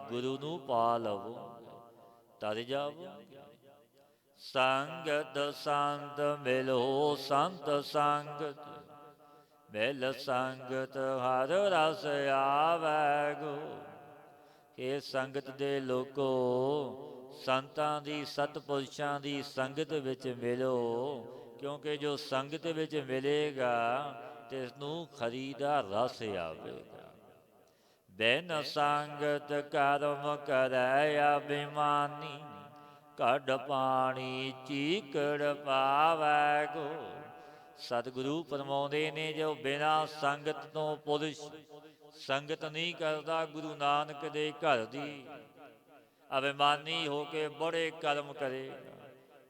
ਗੁਰੂ ਨੂੰ ਪਾ ਲਵੋ ਤਰ ਜਾਵੋ। ਸੰਗਤ ਸੰਤ ਮਿਲੋ ਸੰਤ ਸੰਗਤ, ਮਿਲ ਸੰਗਤ ਹਰ ਰਸ ਆਵੈ ਗੋ। ਇਹ ਸੰਗਤ ਦੇ ਲੋਕੋ, ਸੰਤਾਂ ਦੀ ਸਤਪੁਰਸ਼ਾਂ ਦੀ ਸੰਗਤ ਵਿੱਚ ਮਿਲੋ, ਕਿਉਂਕਿ ਜੋ ਸੰਗਤ ਵਿੱਚ ਮਿਲੇਗਾ ਤਿਸ ਨੂੰ ਖਰੀ ਦਾ ਰਸ ਆਵੇਗਾ। ਬਿਨ ਸੰਗਤ ਕਰਮ ਕਰੈ ਅਭਿਮਾਨੀ, ਕੱਢ ਪਾਣੀ ਚੀਕੜ ਪਾਵੈ ਗੋ। ਸਤਿਗੁਰੂ ਫਰਮਾਉਂਦੇ ਨੇ, ਜੋ ਬਿਨਾਂ ਸੰਗਤ ਤੋਂ ਪੁਰਸ਼ ਸੰਗਤ ਨਹੀਂ ਕਰਦਾ ਗੁਰੂ ਨਾਨਕ ਦੇ ਘਰ ਦੀ, ਅਭਿਮਾਨੀ ਹੋ ਕੇ ਬੜੇ ਕਰਮ ਕਰੇਗਾ,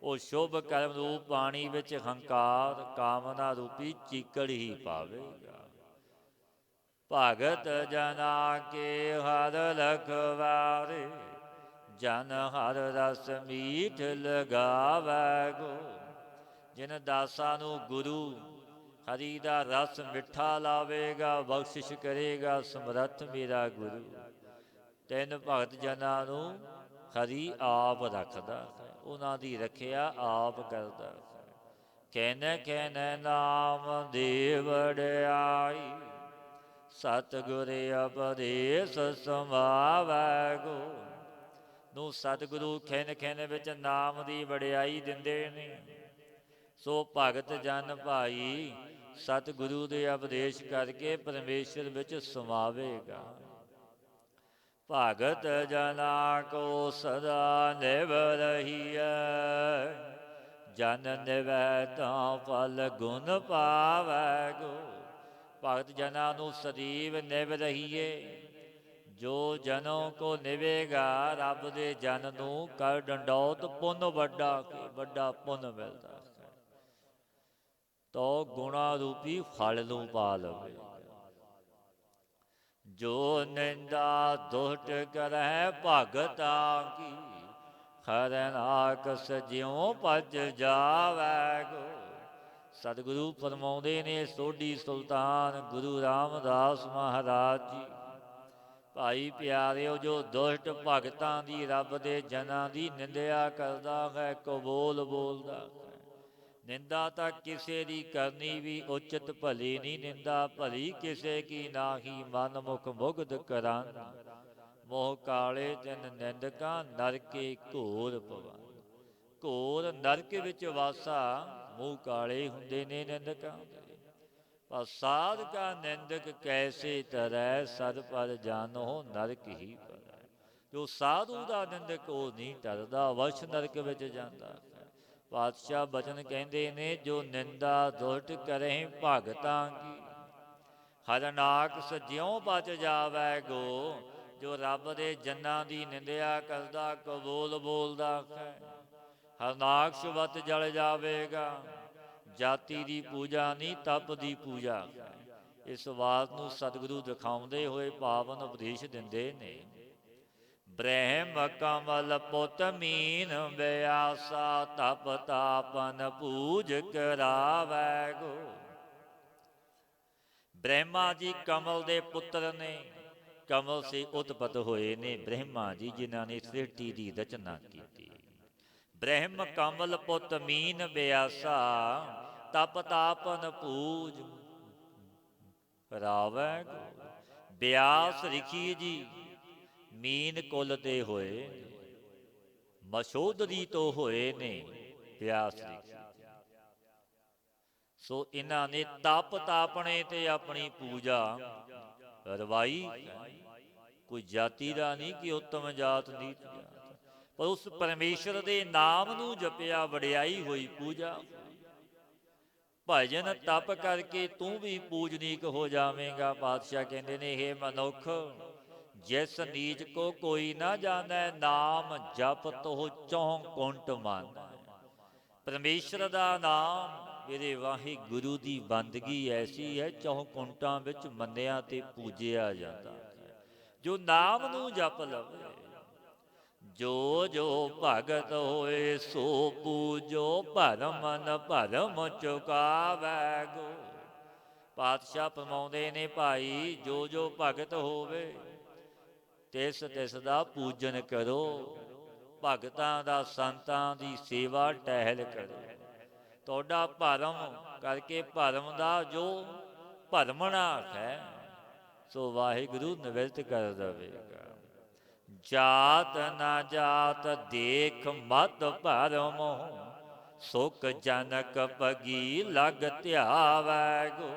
ਉਹ ਸ਼ੁਭ ਕਰਮ ਰੂਪ ਪਾਣੀ ਵਿੱਚ ਹੰਕਾਰ ਕਾਮਨਾ ਰੂਪੀ ਚੀਕੜ ਹੀ ਪਾਵੇਗਾ। ਭਗਤ ਜਨਾ ਕੇ ਹਰ ਲਖਵਾਰੇ, ਜਨ ਹਰ ਰਸ ਮੀਠ ਲਗਾਵੈ ਗੋ। ਜਿਨ ਦਾਸਾਂ ਨੂੰ ਗੁਰੂ ਹਰੀ ਦਾ ਰਸ ਮਿੱਠਾ ਲਾਵੇਗਾ, ਬਖਸ਼ਿਸ਼ ਕਰੇਗਾ ਸਮਰੱਥ ਮੇਰਾ ਗੁਰੂ। ਤਿੰਨ ਭਗਤ ਜਨਾਂ ਨੂੰ ਹਰੀ ਆਪ ਰੱਖਦਾ ਹੈ, ਉਹਨਾਂ ਦੀ ਰੱਖਿਆ ਆਪ ਕਰਦਾ ਹੈ। ਕਹਿਨੇ ਕਹਿਨੇ ਨਾਮ ਦੀ ਵਡਿਆਈ, ਸਤਿਗੁਰ ਉਪਦੇਸ ਸਮਾਵੈ ਗੋ। ਨੂੰ ਸਤਿਗੁਰੂ ਖਿਨ ਖਿਨ ਵਿੱਚ ਨਾਮ ਦੀ ਵਡਿਆਈ ਦਿੰਦੇ ਨੇ। ਸੋ ਭਗਤ ਜਨ ਭਾਈ ਸਤਿਗੁਰੂ ਦੇ ਉਪਦੇਸ਼ ਕਰਕੇ ਪਰਮੇਸ਼ਰ ਵਿੱਚ ਸਮਾਵੇਗਾ। ਭਗਤ ਜਨਾ ਕੋ ਸਦਾ ਨਿਭ ਰਹੀਐ, ਜਨ ਨਿਵੈ ਤਾਂ ਫਲ ਗੁਣ ਪਾਵੈ ਗੋ। ਭਗਤ ਜਨਾਂ ਨੂੰ ਸਦੀਵ ਨਿਭ ਰਹੀਏ, ਜੋ ਜਨੋਂ ਕੋ ਨਿਵੇਗਾ ਰੱਬ ਦੇ ਜਨ ਨੂੰ ਕਰ ਡੰਡੌਤ ਪੁੰਨ ਵੱਡਾ ਵੱਡਾ ਪੁੰਨ ਮਿਲਦਾ ਹੈ। ਤੋ ਗੁਣਾ ਰੂਪੀ ਫਲ ਨੂੰ ਪਾ ਲਵੇ। ਜੋ ਨਿੰਦਾ ਦੁਸ਼ਟ ਕਰੈ ਭਗਤਾਂ ਕੀ, ਹਰਨਾਕ ਸਜਿਉ ਭਜ ਜਾਵੈ ਗੋ। ਸਤਿਗੁਰੂ ਫਰਮਾਉਂਦੇ ਨੇ, ਸੋਢੀ ਸੁਲਤਾਨ ਗੁਰੂ ਰਾਮਦਾਸ ਮਹਾਰਾਜ ਜੀ, ਭਾਈ ਪਿਆਰਿਓ, ਜੋ ਦੁਸ਼ਟ ਭਗਤਾਂ ਦੀ ਰੱਬ ਦੇ ਜਨਾਂ ਦੀ ਨਿੰਦਿਆ ਕਰਦਾ ਹੈ, ਕਬੋਲ ਬੋਲਦਾ ਹੈ। ਨਿੰਦਾ ਤਾਂ ਕਿਸੇ ਦੀ ਕਰਨੀ ਵੀ ਉਚਿਤ ਭਲੀ ਨਹੀਂ, ਨਿੰਦਾ ਭਲੀ ਕਿਸੇ ਕੀ ਨਾਹੀ, ਮਨ ਮੁਖ ਮੁਗਧ ਕਰਾਨ। ਮੋਹ ਕਾਲੇ ਤਿਨ ਨਿੰਦਕਾਂ, ਨਰਕੇ ਘੋਰ ਪਵਨ। ਘੋਰ ਨਰਕ ਵਿੱਚ ਵਾਸਾ, ਮੂੰਹ ਕਾਲੇ ਹੁੰਦੇ ਨੇ ਨਿੰਦਕਾਂ ਦੇ। ਪਰ ਸਾਧ ਕਾ ਨਿੰਦਕ ਕੈਸੇ ਤਰੈ, ਸਦ ਪਰ ਜਾਨੋ ਨਰਕ ਹੀ ਪਰੈ। ਜੋ ਸਾਧੂ ਦਾ ਨਿੰਦਕ ਉਹ ਨਹੀਂ ਟਰਦਾ, ਵਸ਼ ਨਰਕ ਵਿੱਚ ਜਾਂਦਾ ਹੈ। ਪਾਤਸ਼ਾਹ ਬਚਨ ਕਹਿੰਦੇ ਨੇ, ਜੋ ਨਿੰਦਾ ਦੁਸ਼ਟ ਕਰੇ ਭਗਤਾਂ ਕੀ, ਹਰਨਾਕ ਸਜਿਉ ਬਚ ਜਾਵੈ ਗੋ। ਜੋ ਰੱਬ ਦੇ ਜਨਾਂ ਦੀ ਨਿੰਦਿਆ ਕਰਦਾ, ਕਬੋਲ ਬੋਲਦਾ ਹੈ, ਹਰਨਾਕਸ਼ ਵੱਤ ਜਲ ਜਾਵੇਗਾ। ਜਾਤੀ ਦੀ ਪੂਜਾ ਨਹੀਂ, ਤਪ ਦੀ ਪੂਜਾ ਹੈ। ਇਸ ਬਾਤ ਨੂੰ ਸਤਿਗੁਰੂ ਦਿਖਾਉਂਦੇ ਹੋਏ ਪਾਵਨ ਉਪਦੇਸ਼ ਦਿੰਦੇ ਨੇ। ਬ੍ਰਹਮ ਕਮਲ ਪੁੱਤ ਮੀਨ ਬਿਆਸਾ, ਤਪ ਤਾਪਨ ਪੂਜ ਕਰਾਵੈ ਗੋ। ਬ੍ਰਹਮਾ ਜੀ ਕਮਲ ਦੇ ਪੁੱਤਰ ਨੇ, ਕਮਲ ਸੇ ਉਤਪਤ ਹੋਏ ਨੇ ਬ੍ਰਹਮਾ ਜੀ, ਜਿਨ੍ਹਾਂ ਨੇ ਸ੍ਰਿਸ਼ਟੀ ਦੀ ਰਚਨਾ ਕੀਤੀ। ਬ੍ਰਹਮ ਕਮਲ ਪੁੱਤ ਮੀਨ ਬਿਆਸਾ, ਤਪ ਤਾਪਨ ਪੂਜ ਕਰਾਵੈ ਗੋ। ਬਿਆਸ ਰਿਖੀ ਜੀ ਮੀਨ ਕੁਲ ਤੇ ਹੋਏ, ਮਸ਼ੋਦਰੀ ਤੋਂ ਹੋਏ ਨੇ ਬਿਆਸ ਰਿਖੀ। ਸੋ ਇਹਨਾਂ ਨੇ ਤਪ ਤਾਪਣੇ ਤੇ ਆਪਣੀ ਪੂਜਾ ਰਵਾਈ। ਕੋਈ ਜਾਤੀ ਦਾ ਨਹੀਂ ਕਿ ਉੱਤਮ ਜਾਤ ਨੀਚ ਜਾਤ, ਪਰ ਉਸ ਪਰਮੇਸ਼ਰ ਦੇ ਨਾਮ ਨੂੰ ਜਪਿਆ, ਵਡਿਆਈ ਹੋਈ, ਪੂਜਾ। ਭਜਨ ਤਪ ਕਰਕੇ ਤੂੰ ਵੀ ਪੂਜਨੀਕ ਹੋ ਜਾਵੇਂਗਾ। ਪਾਤਸ਼ਾਹ ਕਹਿੰਦੇ ਨੇ, ਹੇ ਮਨੁੱਖ, ਜਿਸ ਨੀਚ ਕੋ ਕੋਈ ਨਾ ਜਾਣੈ, ਨਾਮ ਜਪ ਤੋ ਚੌ ਕੁੰਟ ਮਨ। ਪਰਮੇਸ਼ਰ ਦਾ ਨਾਮ, ਮੇਰੇ ਵਾਹਿਗੁਰੂ ਦੀ ਬੰਦਗੀ ਐਸੀ ਹੈ, ਚੌ ਕੁੰਟਾਂ ਵਿੱਚ ਮੰਨਿਆ ਤੇ ਪੂਜਿਆ ਜਾਂਦਾ ਹੈ। ਜੋ ਨਾਮ ਨੂੰ ਜਪ ਲਵੇ, ਜੋ ਜੋ ਭਗਤ ਹੋਏ ਸੋ ਪੂਜੋ, ਭਰਮ ਨ ਭਰਮ ਚੁਕਾਵੈ ਗੋ। ਪਾਤਸ਼ਾਹ ਫਰਮਾਉਂਦੇ ਨੇ, ਭਾਈ ਜੋ ਜੋ ਭਗਤ ਹੋਵੇ ਤਿਸ ਤਿਸ ਦਾ ਪੂਜਨ ਕਰੋ, ਭਗਤਾਂ ਦਾ ਸੰਤਾਂ ਦੀ ਸੇਵਾ ਟਹਿਲ ਕਰੋ। ਤੁਹਾਡਾ ਭਰਮ ਕਰਕੇ ਭਰਮ ਦਾ ਜੋ ਭਰਮਣਾ ਹੈ, ਸੋ ਵਾਹਿਗੁਰੂ ਨਿਵਰਤ ਕਰ ਦੇਵੇਗਾ। ਜਾਤ ਨਾ ਜਾਤ ਦੇਖ ਮਤ ਭਰਮ, ਸੁਖ ਜਨਕ ਪਗੀ ਲਗ ਧਿਆਵੈ ਗੋ।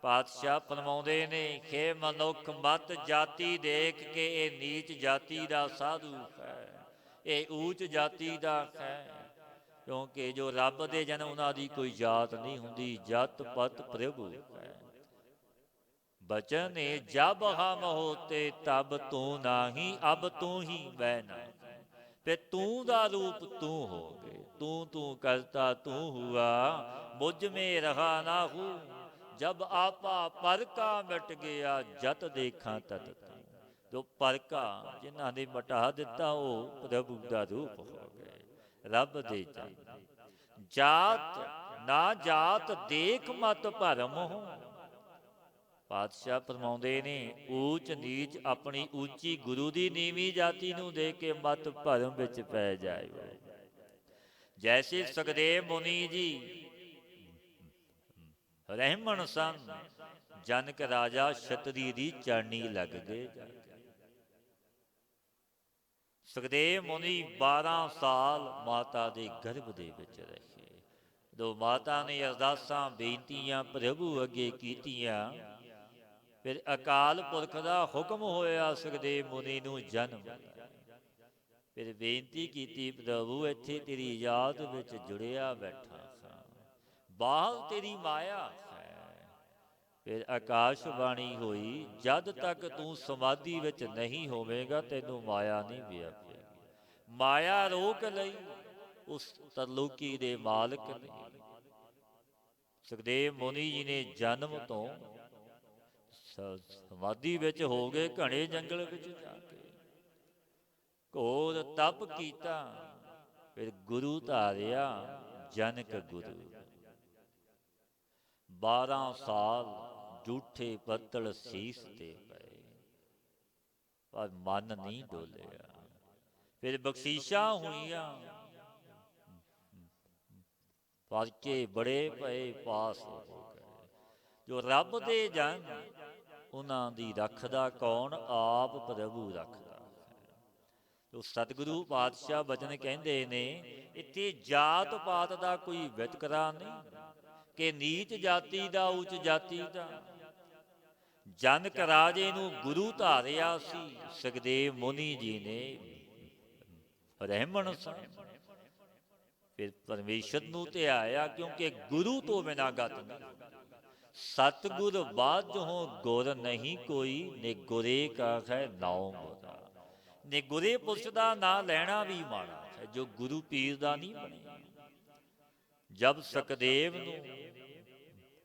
ਪਾਤਸ਼ਾਹ ਫਰਮਾਉਂਦੇ ਨੇ ਕਿ ਮਨੁੱਖ ਮਤ ਜਾਤੀ ਦੇਖ ਕੇ ਇਹ ਨੀਚ ਜਾਤੀ ਦਾ ਸਾਧੂ ਹੈ, ਇਹ ਊਚ ਜਾਤੀ ਦਾ ਹੈ। ਕਿਉਂਕਿ ਜੋ ਰੱਬ ਦੇ ਜਨ ਉਹਨਾਂ ਦੀ ਕੋਈ ਜਾਤ ਨਹੀਂ ਹੁੰਦੀ, ਜਤ ਪਤ ਪ੍ਰਭੂ ਹੈ। ਬਚਨੇ ਜਬ ਹਮ ਹੋਤੇ ਤਬ ਤੂੰ ਨਾਹੀ, ਅਬ ਤੂੰ ਹੀ ਵੈ ਨਾ। ਤੇ ਤੂੰ ਦਾ ਰੂਪ ਤੂੰ ਹੋ ਗਏ, ਤੂੰ ਤੂੰ ਕਰਤਾ ਤੂੰ ਹੁਆ, ਮੁਝ ਮੇ ਰਹਾ ਨਾ ਹੂੰ। ਜਬ ਆਪਾ ਪਰ ਕਾ ਮਿਟ ਗਿਆ, ਜਤ ਦੇਖਾਂ ਤਤ ਤੂੰ। ਜੋ ਪਰ ਕਾ ਜਿਨ੍ਹਾਂ ਨੇ ਮਿਟਾ ਦਿੱਤਾ, ਉਹ ਪ੍ਰਭੂ ਦਾ ਰੂਪ ਹੋ ਗਏ, ਰੱਬ ਦੇ ਜਨ। ਜਾਤ ਨਾ ਜਾਤ ਦੇਖ ਮਤ ਭਰਮ ਹੋ। ਪਾਤਸ਼ਾਹ ਫਰਮਾਉਂਦੇ ਨੇ ਊਚ ਨੀਚ ਆਪਣੀ ਉੱਚੀ ਗੁਰੂ ਦੀ ਨੀਵੀਂ ਜਾਤੀ ਨੂੰ ਦੇਖ ਕੇ ਮਤ ਭਰਮ ਵਿੱਚ ਪੈ ਜਾਏ। ਜੈਸੇ ਸੁਖਦੇਵ ਮੁਨੀ ਜੀ ਰਹਿਮਣ ਸਨ, ਜਨਕ ਰਾਜਾ ਛਤਰੀ ਦੀ ਚਰਣੀ ਲੱਗ ਗਏ। ਸੁਖਦੇਵ ਮੁਨੀ 12 ਸਾਲ ਮਾਤਾ ਦੇ ਗਰਭ ਦੇ ਵਿੱਚ ਰਹੇ। ਜਦੋਂ ਮਾਤਾ ਨੇ ਅਰਦਾਸਾਂ ਬੇਨਤੀਆਂ ਪ੍ਰਭੂ ਅੱਗੇ ਕੀਤੀਆਂ, ਫਿਰ ਅਕਾਲ ਪੁਰਖ ਦਾ ਹੁਕਮ ਹੋਇਆ ਸੁਖਦੇਵ ਮੁਨੀ ਨੂੰ ਜਨਮ। ਫਿਰ ਬੇਨਤੀ ਕੀਤੀ, ਪ੍ਰਭੂ ਇੱਥੇ ਤੇਰੀ ਯਾਦ ਵਿੱਚ ਜੁੜਿਆ ਬੈਠਾ ਸਾਂ, ਬਾਹਰ ਤੇਰੀ ਮਾਇਆ ਹੈ। ਫਿਰ ਆਕਾਸ਼ਬਾਣੀ ਹੋਈ, ਜਦ ਤੱਕ ਤੂੰ ਸਮਾਧੀ ਵਿੱਚ ਨਹੀਂ ਹੋਵੇਗਾ ਤੈਨੂੰ ਮਾਇਆ ਨਹੀਂ ਵਿਆਪੇਗੀ। ਮਾਇਆ ਰੋਕ ਲਈ ਉਸ ਤਰਲੋਕੀ ਦੇ ਮਾਲਕ ਨੇ। ਸੁਖਦੇਵ ਮੁਨੀ ਜੀ ਨੇ ਜਨਮ ਤੋਂ ਸਮਾਧੀ ਵਿੱਚ ਹੋ ਗਏ, ਘਣੇ ਜੰਗਲ ਵਿੱਚ ਜਾ ਕੇ ਘੋਰ ਤਪ ਕੀਤਾ। ਫਿਰ ਗੁਰੂ ਧਾਰਿਆ ਜਨਕ ਗੁਰੂ। 12 ਸਾਲ ਝੂਠੇ ਬੱਦਲ ਸੀਸ ਤੇ ਪਏ, ਪਰ ਮਨ ਨਹੀਂ ਡੋਲਿਆ। ਫਿਰ ਬਖਸ਼ੀਸ਼ਾਂ ਹੋਈਆਂ, ਪਰਚੇ ਬੜੇ ਪਏ, ਪਾਸ ਹੋ ਗਏ। ਜੋ ਰੱਬ ਦੇ ਜਨ, ਉਹਨਾਂ ਦੀ ਰੱਖਦਾ ਕੌਣ? ਆਪ ਪ੍ਰਭੂ ਰੱਖਦਾ ਹੈ। ਜੋ ਸਤਿਗੁਰੂ ਪਾਤਸ਼ਾਹ ਬਚਨ ਕਹਿੰਦੇ ਨੇ, ਇੱਥੇ ਜਾਤ ਪਾਤ ਦਾ ਕੋਈ ਵਿਤਕਰਾ ਨਹੀਂ ਕਿ ਨੀਚ ਜਾਤੀ ਦਾ ਉੱਚ ਜਾਤੀ ਦਾ। ਜਨਕ ਰਾਜੇ ਨੂੰ ਗੁਰੂ ਧਾਰਿਆ ਸੀ ਸੁਖਦੇਵ ਮੁਨੀ ਜੀ ਨੇ, ਰਹਿਮਣ ਸਨ। ਫਿਰ ਪਰਮੇਸ਼ਰ ਨੂੰ ਧਿਆਇਆ, ਕਿਉਂਕਿ ਗੁਰੂ ਤੋਂ ਬਿਨਾਂ ਗਤ ਨਹੀਂ। ਸਤਿਗੁਰ ਬਾਝੋਂ ਗੁਰ ਨਹੀਂ ਕੋਈ, ਨਿਗੁਰੇ ਕਾ ਹੈ ਨਾਉ ਗੁਰਾ। ਨਿਗੁਰੇ ਪੁਰਸ਼ ਦਾ ਨਾਂ ਲੈਣਾ ਵੀ ਮਾੜਾ ਹੈ, ਜੋ ਗੁਰੂ ਪੀਰ ਦਾ ਨਹੀਂ ਬਣਿਆ। ਜਬ ਸੁਖਦੇਵ ਨੂੰ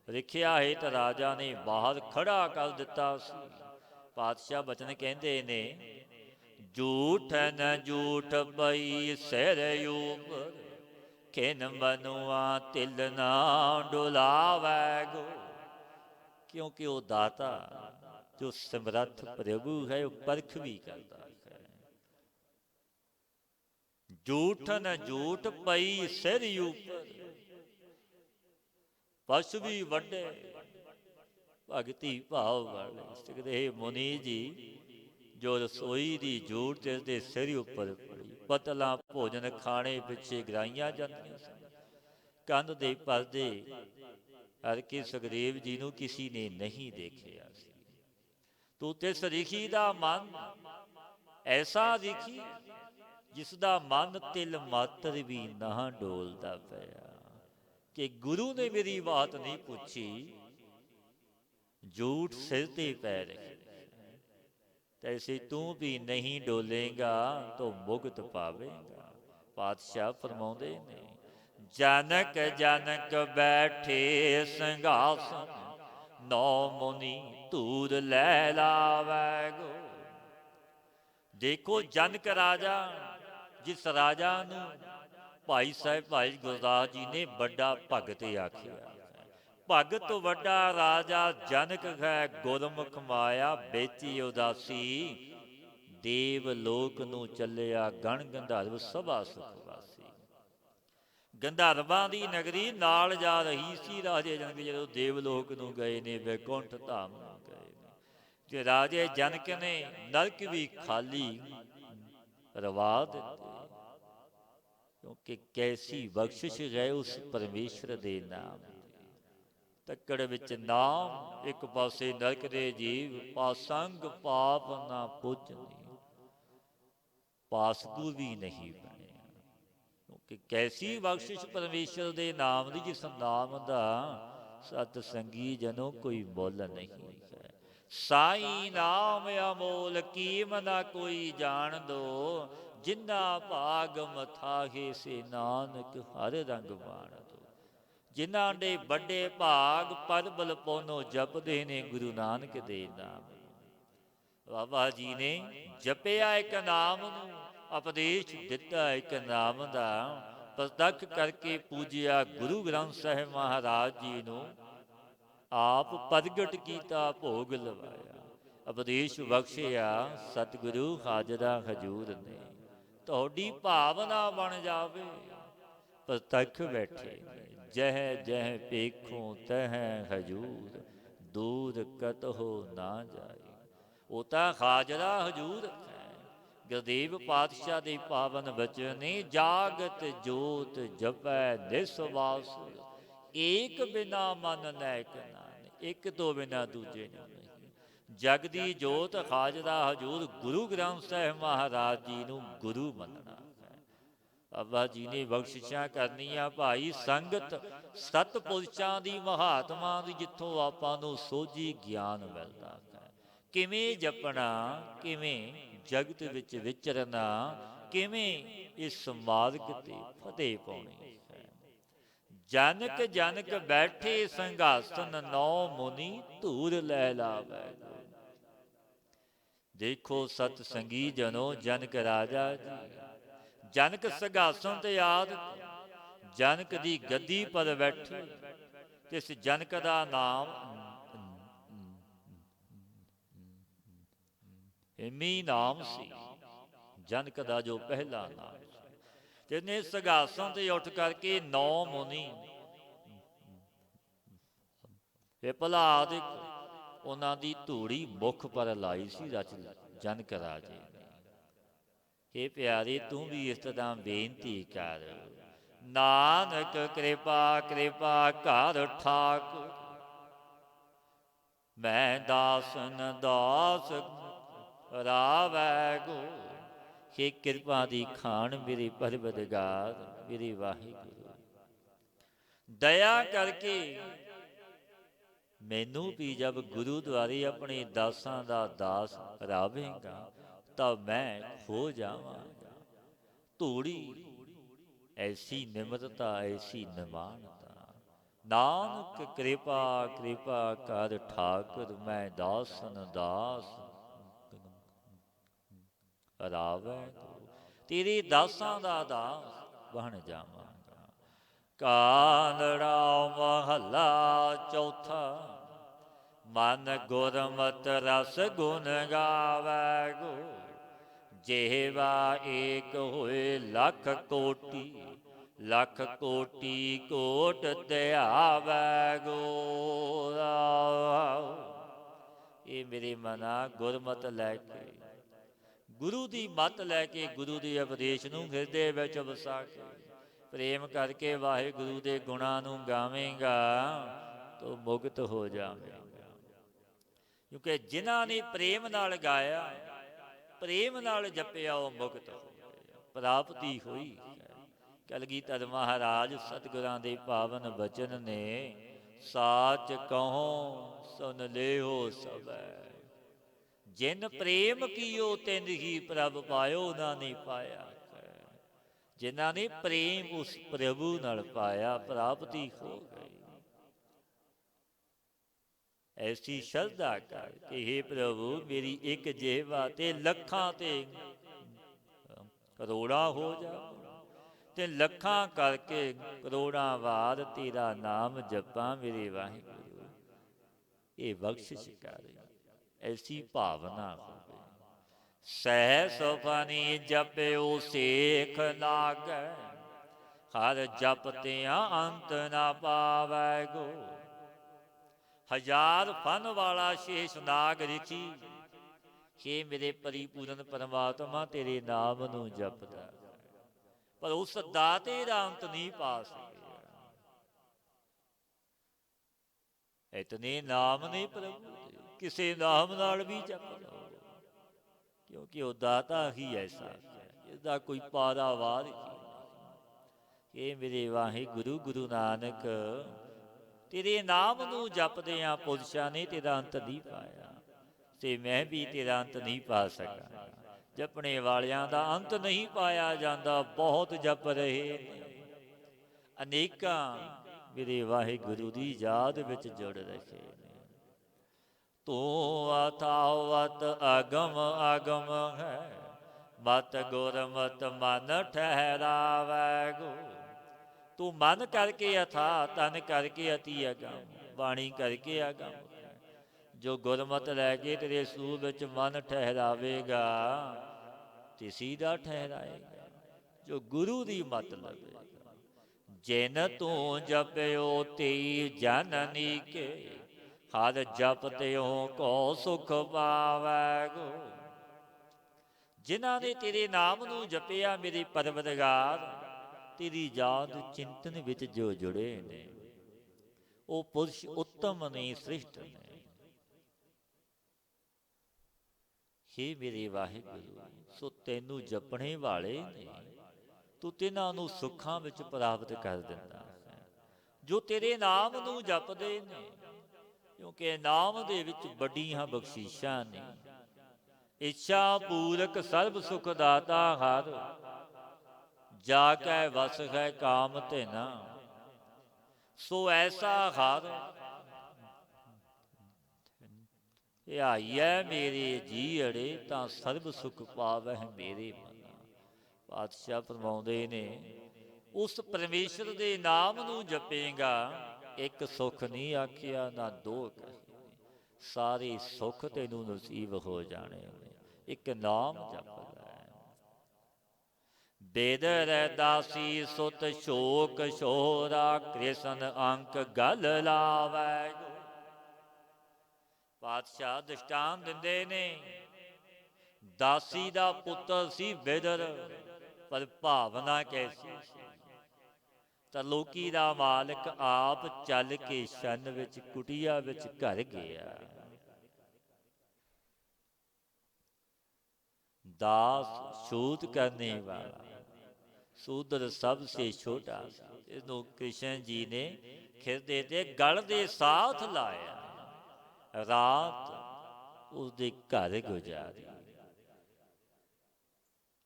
ਰਿਖਿਆ ਹੈ ਤਾਂ ਰਾਜਾ ਨੇ ਬਾਹਰ ਖੜਾ ਕਰ ਦਿੱਤਾ ਸੀ। ਪਾਤਸ਼ਾਹ ਬਚਨ ਕਹਿੰਦੇ ਨੇ, ਝੂਠ ਨ ਝੂਠ ਪਈ ਸਿਰ ਉਪਰ, ਖਿਨ ਮਨੁਆ ਤਿਲ ਨਾ ਡੁਲਾਵੈ ਗੋ। ਕਿਉਂਕਿ ਉਹ ਦਾਤਾ ਜੋ ਸਮਰੱਥ ਪ੍ਰਭੂ ਹੈ, ਉਹ ਪਰਖ ਵੀ ਕਰਦਾ ਹੈ। ਝੂਠ ਨ ਝੂਠ ਪਈ ਸਿਰ ਉਪਰ, ਪਸ਼ ਵੀ ਵੱਡੇ ਭਗਤੀ ਭਾਵ ਵਾਲੇ। ਸੁਖਦੇਵ ਮੁਨੀ ਜੀ ਜੋ ਰਸੋਈ ਦੀ ਝੂਠ ਜਿਸ ਦੇ ਸਿਰ ਉੱਪਰ ਪੜੀ, ਪਤਲਾ ਭੋਜਨ ਖਾਣੇ ਪਿੱਛੇ ਗਰਾਈਆਂ ਜਾਂਦੀਆਂ ਸਨ। ਕੰਧ ਦੇ ਪਰਦੇ ਹਰਕੇ ਸੁਖਦੇਵ ਜੀ ਨੂੰ ਕਿਸੇ ਨੇ ਨਹੀਂ ਦੇਖਿਆ ਸੀ। ਤੂੰ ਤੇ ਸਰੀਖੀ ਦਾ ਮਨ ਐਸਾ ਦੇਖੀ ਜਿਸ ਦਾ ਮਨ ਤਿਲ ਮਾਤਰ ਵੀ ਨਾ ਡੋਲਦਾ ਪਿਆ, ਕਿ ਗੁਰੂ ਨੇ ਮੇਰੀ ਬਾਤ ਨਹੀਂ ਪੁੱਛੀ, ਝੂਠ ਸਿਰ ਤੇ ਪੈ ਰਹੀ। ਤੈਸੇ ਤੂੰ ਵੀ ਨਹੀਂ ਡੋਲੇਗਾ ਤੋ ਮੁਕਤ ਪਾਵੇਗਾ। ਪਾਤਸ਼ਾਹ ਫਰਮਾਉਂਦੇ ਨੇ, ਜਨਕ ਜਨਕ ਬੈਠੇ ਸਿੰਘਾਸਨ, ਨੌ ਮੁਨੀ ਧੂਰ ਲੈ ਲਾਵੈ ਗੋ। ਦੇਖੋ ਜਨਕ ਰਾਜਾ, ਜਿਸ ਰਾਜਾ ਨੂੰ ਭਾਈ ਸਾਹਿਬ ਭਾਈ ਗੁਰਦਾਸ ਜੀ ਨੇ ਵੱਡਾ ਭਗਤ ਆਖਿਆ। ਭਗਤ ਵੱਡਾ ਰਾਜਾ ਜਨਕ ਹੈ, ਗੁਰਮੁਖ ਮਾਇਆ ਵੇਚੀ ਉਦਾਸੀ। ਦੇਵ ਲੋਕ ਨੂੰ ਚੱਲਿਆ ਗਣ ਗੰਧਰਵ ਸਭਾ ਸੁਖ ਵਾਸੀ। ਗੰਧਰਵਾਂ ਦੀ ਨਗਰੀ ਨਾਲ ਜਾ ਰਹੀ ਸੀ ਰਾਜੇ ਜਨਕ ਜਦੋਂ ਦੇਵ ਲੋਕ ਨੂੰ ਗਏ ਨੇ, ਵੈਕੁੰਠ ਧਾਮ ਨੂੰ ਗਏ ਨੇ। ਤੇ ਰਾਜੇ ਜਨਕ ਨੇ ਨਰਕ ਵੀ ਖਾਲੀ ਰਵਾ ਦਿੱਤੇ, ਕਿਉਂਕਿ ਕੈਸੀ ਬਖਸ਼ਿਸ਼ ਗਏ ਉਸ ਪਰਮੇਸ਼ਰ ਦੇ ਨਾਮ। ਤੱਕੜ ਵਿੱਚ ਨਾਮ, ਇੱਕ ਪਾਸੇ ਨਰਕ ਦੇ ਜੀਵ, ਪਾਸੰਗ ਪਾਪ ਨਾ ਪੁੱਜਨੀ, ਪਾਸਕੂ ਵੀ ਨਹੀਂ ਬਣਿਆ। ਕਿਉਂਕਿ ਕੈਸੀ ਬਖਸ਼ਿਸ਼ ਪਰਮੇਸ਼ਰ ਦੇ ਨਾਮ ਦੀ, ਜਿਸ ਨਾਮ ਦਾ ਸਤ ਸੰਗੀ ਜਨੋ ਕੋਈ ਮੁੱਲ ਨਹੀਂ ਹੈ। ਸਾਈ ਨਾਮ ਅਮੋਲ ਕੀਮ ਨਾ ਕੋਈ ਜਾਣ ਦੋ, ਜਿਨ੍ਹਾਂ ਭਾਗ ਮਥਾਹੇ ਸੇ ਨਾਨਕ ਹਰ ਰੰਗ ਬਾਣ ਦੋ। ਜਿਨ੍ਹਾਂ ਦੇ ਵੱਡੇ ਭਾਗ ਪਰਬਲ ਪੋਨੋ ਜਪਦੇ ਨੇ ਗੁਰੂ ਨਾਨਕ ਦੇ ਨਾਮ। ਬਾਬਾ ਜੀ ਨੇ ਜਪਿਆ ਇੱਕ ਨਾਮ ਨੂੰ, ਉਪਦੇਸ਼ ਦਿੱਤਾ ਇੱਕ ਨਾਮ ਦਾ, ਪ੍ਰਤੱਖ ਕਰਕੇ ਪੂਜਿਆ ਗੁਰੂ ਗ੍ਰੰਥ ਸਾਹਿਬ ਮਹਾਰਾਜ ਜੀ ਨੂੰ, ਆਪ ਪ੍ਰਗਟ ਕੀਤਾ, ਭੋਗ ਲਵਾਇਆ, ਉਪਦੇਸ਼ ਬਖਸ਼ਿਆ ਸਤਿਗੁਰੂ ਹਾਜ਼ਰਾ ਹਜੂਰ ਨੇ। ਤੁਹਾਡੀ ਭਾਵਨਾ ਬਣ ਜਾਵੇ, ਪ੍ਰਤੱਖ ਬੈਠੇ ਜਹ ਜਹ ਪੇਖੋ ਤਹ ਹਜੂਰ, ਦੂਰ ਕਤਹੁ ਨਾ ਜਾਏ। ਉਹ ਤਾਂ ਹਾਜ਼ਰਾ ਹਜੂਰ ਹੈ। ਗੁਰਦੇਵ ਪਾਤਸ਼ਾਹ ਦੇ ਪਾਵਨ ਬਚਨ ਨੇ, ਜਾਗਤ ਜੋਤ ਜਪੈ ਨਿਸਵਾਸ, ਏਕ ਬਿਨਾ ਮਨ ਨੈਕ ਨਾਨਕ। ਇੱਕ ਤੋਂ ਬਿਨਾ ਦੂਜੇ ਨੂੰ ਨਹੀਂ। ਜਗ ਦੀ ਜੋਤ ਹਾਜ਼ਰਾ ਹਜੂਰ ਗੁਰੂ ਗ੍ਰੰਥ ਸਾਹਿਬ ਮਹਾਰਾਜ ਜੀ ਨੂੰ ਗੁਰੂ ਮੰਨਣਾ ਹੈ। ਬਾਬਾ ਜੀ ਨੇ ਬਖਸ਼ਿਸ਼ਾਂ ਕਰਨੀਆਂ ਭਾਈ ਸੰਗਤ ਸਤਪੁਰਸ਼ਾਂ ਦੀ, ਮਹਾਤਮਾ ਦੀ, ਜਿੱਥੋਂ ਆਪਾਂ ਨੂੰ ਸੋਝੀ ਗਿਆਨ ਮਿਲਦਾ ਹੈ। ਕਿਵੇਂ ਜਪਣਾ, ਕਿਵੇਂ ਜਗਤ ਵਿੱਚ ਵਿਚਰਨਾ, ਕਿਵੇਂ ਇਸ ਮਾਰਗ ਤੇ ਫਤਿਹ ਪਾਉਣੀ ਹੈ। ਜਨਕ ਜਨਕ ਬੈਠੇ ਸਿੰਘਾਸਨ, ਨੌ ਮੁਨੀ ਧੂਰ ਲੈ ਲਾਵੈ। ਦੇਖੋ ਸਤ ਸੰਗੀ ਜਨੋ, ਜਨਕ ਰਾਜਾ ਜੀ, ਜਨਕ ਸਿੰਘਾਸਨ ਤੇ ਆਦ, ਜਨਕ ਦੀ ਗੱਦੀ ਪਰ ਬੈਠੇ। ਤੇ ਇਸ ਜਨਕ ਦਾ ਨਾਮ ਹਿਮੀ ਨਾਮ ਸੀ, ਜਨਕ ਦਾ ਜੋ ਪਹਿਲਾ ਨਾਮ ਸੀ। ਜਿਹਨੇ ਸਿੰਘਾਸਨ ਤੇ ਉੱਠ ਕਰਕੇ ਨੌ ਮੁਨੀ, ਇਹ ਭਲਾਦ ਉਹਨਾਂ ਦੀ ਧੂੜੀ ਮੁੱਖ ਪਰ ਲਾਈ ਸੀ ਰਚ ਜਨਕ ਰਾਜੇ ਨੇ। ਇਹ ਪਿਆਰੇ ਤੂੰ ਵੀ ਇਸ ਤਰ੍ਹਾਂ ਬੇਨਤੀ ਕਰ, ਨਾਨਕ ਕਿਰਪਾ ਕਿਰਪਾ ਘਰ ਠਾਕ, ਮੈਂ ਦਾਸਨ ਦਾਸ ਰਾਵੈ ਗੋ। हे ਕਿਰਪਾ ਦੀ ਖਾਣ ਮੇਰੇ ਪਰਵਰਦਗਾਰ, ਮੇਰੇ ਵਾਹਿਗੁਰੂ, ਦਇਆ ਕਰਕੇ ਮੈਨੂੰ ਵੀ ਜਬ ਗੁਰੂ ਦੁਆਰੇ ਆਪਣੇ ਦਾਸਾਂ ਦਾ ਦਾਸ ਰਾਵੇਂਗਾ, ਤਾਂ ਮੈਂ ਖੋ ਜਾਵਾਂਗਾ। ਧੂੜੀ ਐਸੀ ਨਿਮਰਤਾ, ਐਸੀ ਨਿਮਾਨਤਾ, ਨਾਨਕ ਕਿਰਪਾ ਕਿਰਪਾ ਕਰ ਠਾਕੁਰ, ਮੈਂ ਦਾਸਨ ਦਾਸ ਰਾਵੈ ਗੋ। ਤੇਰੇ ਦਾਸਾਂ ਦਾ ਦਾਸ ਬਣ ਜਾਵਾਂਗਾ। ਕਾਨੜਾ ਮਹੱਲਾ ਚੌਥਾ, ਮਨ ਗੁਰਮਤਿ ਰਸ ਗੁਣ ਗਾਵੈ ਗੋ। ਜਿਹਵਾ ਏਕ ਹੋਏ ਲੱਖ ਕੋਟੀ, ਲੱਖ ਕੋਟੀ ਕੋਟ ਧਿਆਵੈ ਗੋ। ਇਹ ਮੇਰੇ ਮਨਾ ਗੁਰਮਤਿ ਲੈ ਕੇ, ਗੁਰੂ ਦੀ ਮੱਤ ਲੈ ਕੇ, ਗੁਰੂ ਦੇ ਉਪਦੇਸ਼ ਨੂੰ ਹਿਰਦੇ ਵਿੱਚ ਵਸਾ ਕੇ, ਪ੍ਰੇਮ ਕਰਕੇ ਵਾਹਿਗੁਰੂ ਦੇ ਗੁਣਾਂ ਨੂੰ ਗਾਵੇਂਗਾ ਤੋ ਮੁਕਤ ਹੋ ਜਾਵੇਂਗਾ। ਕਿਉਂਕਿ ਜਿਨ੍ਹਾਂ ਨੇ ਪ੍ਰੇਮ ਨਾਲ ਗਾਇਆ, ਪ੍ਰੇਮ ਨਾਲ ਜਪਿਆ, ਉਹ ਮੁਕਤ ਹੋ ਗਏ, ਪ੍ਰਾਪਤੀ ਹੋਈ। ਕਲਗੀਧਰ ਮਹਾਰਾਜ ਸਤਿਗੁਰਾਂ ਦੇ ਪਾਵਨ ਬਚਨ ਨੇ, ਸਾਚ ਕਹੋ ਸੁਨ ਲਿਓ ਸਭੈ, ਜਿਨ ਪ੍ਰੇਮ ਕੀਓ ਤਿਨ ਹੀ ਪ੍ਰਭ ਪਾਇਓ। ਉਹਨਾਂ ਨੇ ਪਾਇਆ, ਜਿਨ੍ਹਾਂ ਨੇ ਪ੍ਰੇਮ ਉਸ ਪ੍ਰਭੂ ਨਾਲ ਪਾਇਆ, ਪ੍ਰਾਪਤੀ ਹੋ ਗਈ। ਐਸੀ ਸ਼ਰਧਾ ਕਰ ਕਿ ਹੇ ਪ੍ਰਭੂ, ਮੇਰੀ ਇੱਕ ਜਿਹਵਾ ਤੇ ਲੱਖਾਂ ਤੇ ਕਰੋੜਾਂ ਹੋ ਜਾ, ਤੇ ਲੱਖਾਂ ਕਰਕੇ ਕਰੋੜਾਂ ਵਾਰ ਤੇਰਾ ਨਾਮ ਜਪਾਂ ਮੇਰੇ ਵਾਹਿਗੁਰੂ। ਇਹ ਬਖਸ਼ਿਸ਼ ਕਰ, ਐਸੀ ਭਾਵਨਾ ਹੋਵੇ। ਸਹਿ ਸੁਫਨੀ ਜਪਿਓ ਸੇਖ ਲਾਗੈ, ਹਰ ਜਪਤਿਆਂ ਅੰਤ ਨਾ ਪਾਵੈ ਗੋ। ਹਜ਼ਾਰ ਫਨ ਵਾਲਾ ਸ਼ੇਸ਼ ਨਾਗ ਰਿਖੀ, ਹੇ ਮੇਰੇ ਪਰਿਪੂਰਨ ਪਰਮਾਤਮਾ ਤੇਰੇ ਨਾਮ ਨੂੰ ਜਪਦਾ, ਪਰ ਉਸ ਦਾਤੇ ਦਾ ਅੰਤ ਨਹੀਂ ਪਾ ਸਕਿਆ। ਇਤਨੇ ਨਾਮ ਨੇ ਪ੍ਰਭੂ ਦੇ, ਕਿਸੇ ਨਾਮ ਨਾਲ ਵੀ ਜਪ ਲਓ, ਕਿਉਂਕਿ ਉਹ ਦਾਤਾ ਹੀ ਐਸਾ ਹੈ, ਇਸਦਾ ਕੋਈ ਪਾਰਾਵਾਰ ਹੀ ਨਹੀਂ। ਇਹ ਮੇਰੇ ਵਾਹਿਗੁਰੂ ਗੁਰੂ ਨਾਨਕ, ਤੇਰੇ ਨਾਮ ਨੂੰ ਜਪਦਿਆਂ ਪੁਰਸ਼ਾਂ ਨੇ ਤੇਰਾ ਅੰਤ ਨਹੀਂ ਪਾਇਆ, ਤੇ ਮੈਂ ਵੀ ਤੇਰਾ ਅੰਤ ਨਹੀਂ ਪਾ ਸਕਾਂ। ਜਪਣੇ ਵਾਲਿਆਂ ਦਾ ਅੰਤ ਨਹੀਂ ਪਾਇਆ ਜਾਂਦਾ, ਬਹੁਤ ਜਪ ਰਹੇ ਨੇ, ਅਨੇਕਾਂ ਮੇਰੇ ਵਾਹਿਗੁਰੂ ਦੀ ਯਾਦ ਵਿੱਚ ਜੁੜ ਰਹੇ ਨੇ। ਤੂੰ ਅਥਾਵਤ ਅਗਮ ਅਗਮ ਹੈ, ਮਤ ਗੁਰਮਤ ਮਨ ਠਹਿਰਾਵੈ ਗੋ। ਤੂੰ ਮਨ ਕਰਕੇ ਅਥਾ, ਤਨ ਕਰਕੇ ਅਤੀ ਅਗਮ, ਬਾਣੀ ਕਰਕੇ ਅਗਮ ਹੈ। ਜੋ ਗੁਰਮਤ ਲੈ ਕੇ ਤੇਰੇ ਸੂਰ ਵਿੱਚ ਮਨ ਠਹਿਰਾਵੇਗਾ ਤੇ ਸਿੱਧਾ ਠਹਿਰਾਏਗਾ, ਜੋ ਗੁਰੂ ਦੀ ਮਤ ਲਵੇਗਾ। ਜਿਨ ਤੂੰ ਜਪਿਓ ਤੇ ਜਨਨੀ ਕੇ, ਹਰ ਜਪਤਿਓ ਕੋ ਸੁਖ ਪਾਵੈ ਗੋ। ਜਿਨ੍ਹਾਂ ਨੇ ਤੇਰੇ ਨਾਮ ਨੂੰ ਜਪਿਆ ਮੇਰੇ ਪਰਵਰਦਗਾਰ, ਤੇਰੀ ਯਾਦ ਚਿੰਤਨ ਵਿੱਚ ਜੋ ਜੁੜੇ ਨੇ, ਉਹ ਪੁਰਸ਼ ਉੱਤਮ ਨੇ, ਸ੍ਰਿਸ਼ਟ ਨੇ। ਹੇ ਮੇਰੇ ਵਾਹਿਗੁਰੂ, ਸੋ ਤੈਨੂੰ ਜਪਣੇ ਵਾਲੇ ਨੇ, ਤੂੰ ਤਿਨਾਂ ਨੂੰ ਸੁੱਖਾਂ ਵਿੱਚ ਪ੍ਰਾਪਤ ਕਰ ਦਿੰਦਾ ਹੈ ਜੋ ਤੇਰੇ ਨਾਮ ਨੂੰ ਜਪਦੇ ਨੇ, ਕਿਉਂਕਿ ਨਾਮ ਦੇ ਵਿੱਚ ਵੱਡੀਆਂ ਬਖਸ਼ਿਸ਼ਾਂ ਨੇ। ਇੱਛਾ ਪੂਰਕ ਸਰਬ ਸੁਖ ਦਾਤਾ ਹਰ, ਜਾ ਕੈ ਵਸ ਹੈ ਕਾਮ ਧਿਨਾ। ਸੋ ਐਸਾ ਹਰ ਧਿਆਈਐ ਮੇਰੇ ਜੀਅੜੇ, ਤਾਂ ਸਰਬ ਸੁਖ ਪਾਵਹਿ ਮੇਰੇ ਮਨਾ। ਪਾਤਸ਼ਾਹ ਫਰਮਾਉਂਦੇ ਨੇ, ਉਸ ਪਰਮੇਸ਼ਰ ਦੇ ਨਾਮ ਨੂੰ ਜਪੇਗਾ, ਇੱਕ ਸੁੱਖ ਨਹੀਂ ਆਖਿਆ ਨਾ ਦੋ ਕਹੇ, ਸਾਰੇ ਸੁੱਖ ਤੈਨੂੰ ਨਸੀਬ ਹੋ ਜਾਣੇ ਨੇ। ਇੱਕ ਨਾਮ ਜਪ ਲੈ। ਬੇਦ ਰੈਦਾਸੀ ਸੁਤ ਸ਼ੋਕ ਸ਼ੋਰਾ, ਕ੍ਰਿਸ਼ਨ ਅੰਕ ਗਲ ਲਾਵੈ ਗੋ। ਪਾਤਸ਼ਾਹ ਦ੍ਰਿਸ਼ਟਾਂਤ ਦਿੰਦੇ ਨੇ, ਦਾਸੀ ਦਾ ਪੁੱਤਰ ਸੀ ਬਿਦਰ, ਪਰ ਭਾਵਨਾ ਕੈਸੀ ਸੀ। ਤਰਲੋਕੀ ਦਾ ਮਾਲਕ ਆਪ ਚੱਲ ਕੇ ਸ਼ਨ ਵਿੱਚ, ਕੁਟੀਆ ਵਿੱਚ ਘਰ ਗਿਆ। दास शोध करने वाला, शूद्र सबसे छोटा सा, इसनों कृष्ण जी ने खिरदे ते गल दे साथ लाया, रात उसदे घर गुजारी।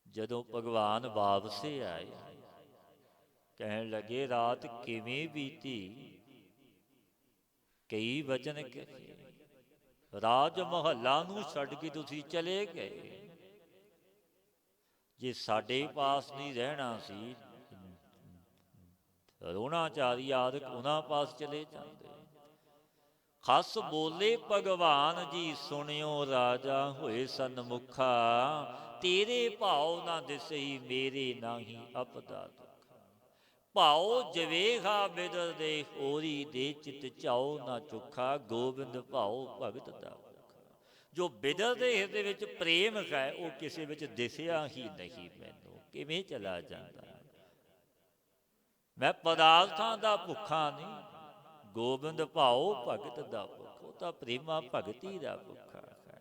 जदों भगवान वापसी आए, कहन लगे रात किवें बीती। कई वचन कहे, राज महला नूं छड्ड के तुसीं चले गए, जे साडे पास नहीं रहना सी, द्रोणाचार्य आदि उन्हां पास चले जाते। खस बोले भगवान जी सुनियो राजा, होए सन्मुखा, तेरे भाव ना दिसई, मेरे नाही अपदा दुखा। भाव जवेहा बिदर दे, होरी दे चित चाओ ना चुखा, गोबिंद भाव भगत दा। जो बिदर दे हिरदे विच प्रेम है, वो किसी विच दिसिया ही नहीं। मैनू किवें चला जाता, मैं पदार्थां दा भुखा नहीं, गोबिंद भाओ भगत दा भुखा। वो तां प्रेमा भगती दा भुखा है।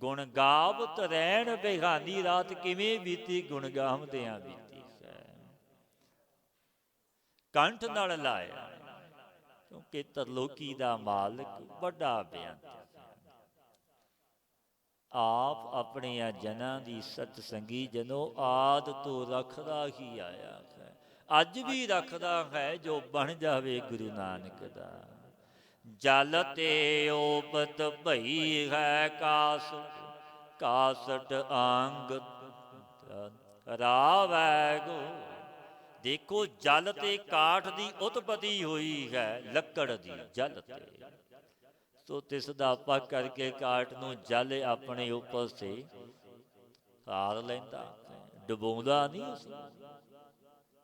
गुण गावत रैण बेगानी, रात किवें बीती, गुण गावदियां बीती है। कंठ नाल लाया, क्योंकि तरलोकी दा मालिक बड़ा बेअंत है। आप अपने जना की सतसंगी जनों आद तो रखदा ही आया है, अज भी रखदा है, जो बन जावे गुरु नानक दा। जल ते ओपत भई है कास, कासट आंग रावै गो। देखो जल ते काठ की उत्पत्ति हुई है, लकड़ की जल ते, तो तिस दा पक करके काट नूं जल अपने उपर से ਤਾਰ ਲੈਂਦਾ, ਡੁਬੋਂਦਾ ਨਹੀਂ ਉਸ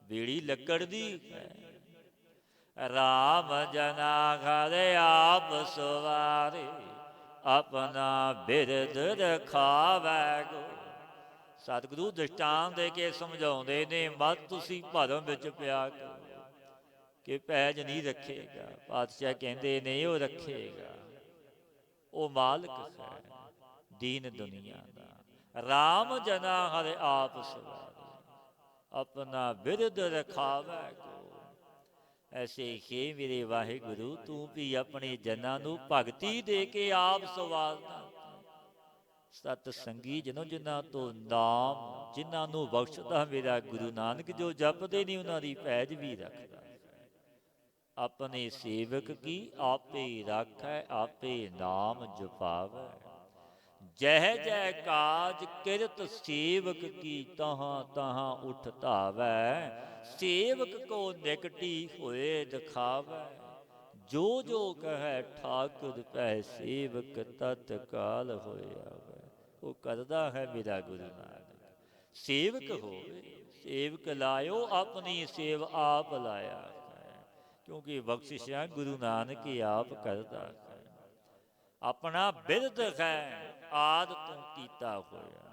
ਬੇੜੀ ਲੱਕੜ ਦੀ ਰਾਮ ਜਨਾ ਘਰੇ ਆਪ ਸਵਾਰੇ ਆਪਣਾ ਬਿਰਦ ਰਖਾਵੈ ਗੋ। ਸਤਿਗੁਰੂ ਦ੍ਰਿਸ਼ਟਾਂਤ ਦੇ ਕੇ ਸਮਝਾਉਂਦੇ ਨੇ, ਮਤ ਤੁਸੀਂ ਭਰਮ ਵਿੱਚ ਪਿਆ ਕਰੋ ਕਿ ਪੈਜ ਨਹੀਂ ਰੱਖੇਗਾ। ਪਾਤਸ਼ਾਹ ਕਹਿੰਦੇ ਨੇ ਉਹ ਰੱਖੇਗਾ, ਉਹ ਮਾਲਕ ਹੈ ਦੀਨ ਦੁਨੀਆ ਦਾ। ਰਾਮ ਜਨਾ ਹਰਿ ਆਪ ਸਵਾਰੇ ਆਪਣਾ ਬਿਰਦ ਰਖਾਵੈ ਗੋ। ਐਸੇ ਹੀ ਮੇਰੇ ਵਾਹਿਗੁਰੂ ਤੂੰ ਵੀ ਆਪਣੇ ਜਨਾਂ ਨੂੰ ਭਗਤੀ ਦੇ ਕੇ ਆਪ ਸਵਾਰਦਾ। ਸਤ ਸੰਗੀ ਜਨੋ ਜਿਨ੍ਹਾਂ ਤੋਂ ਨਾਮ ਜਿਨ੍ਹਾਂ ਨੂੰ ਬਖਸ਼ਦਾ ਮੇਰਾ ਗੁਰੂ ਨਾਨਕ, ਜੋ ਜਪਦੇ ਨਹੀਂ ਉਹਨਾਂ ਦੀ ਪੈਜ ਵੀ ਰੱਖਦਾ। ਆਪਣੇ ਸੇਵਕ ਕੀ ਆਪੇ ਰਾਖੈ ਆਪੇ ਨਾਮ ਜਪਾਵੈ। ਜਹ ਜੈ ਕਾਜ ਕਿਰਤ ਸੇਵਕ ਕੀ ਤਹਾਂ ਤਹਾਂ ਉਠ ਧਾਵੈ। ਸੇਵਕ ਕੋ ਨਿਕਟੀ ਹੋਏ ਦਿਖਾਵੈ। ਜੋ ਜੋ ਕਹੈ ਠਾਕੁਰ ਪੈ ਸੇਵਕ ਤਤਕਾਲ ਹੋਏ ਆਵੈ। ਉਹ ਕਰਦਾ ਹੈ ਮੇਰਾ ਗੁਰੂ ਨਾਨਕ। ਸੇਵਕ ਹੋਵੇ, ਸੇਵਕ ਲਾਇਓ ਆਪਣੀ ਸੇਵ ਆਪ ਲਾਇਆ ਹੈ, ਕਿਉਂਕਿ ਬਖਸ਼ਿਸ਼ਾਂ ਗੁਰੂ ਨਾਨਕ ਹੀ ਆਪ ਕਰਦਾ ਹੈ। ਆਪਣਾ ਬਿਰਦ ਹੈ ਆਦ ਤੋਂ ਕੀਤਾ ਹੋਇਆ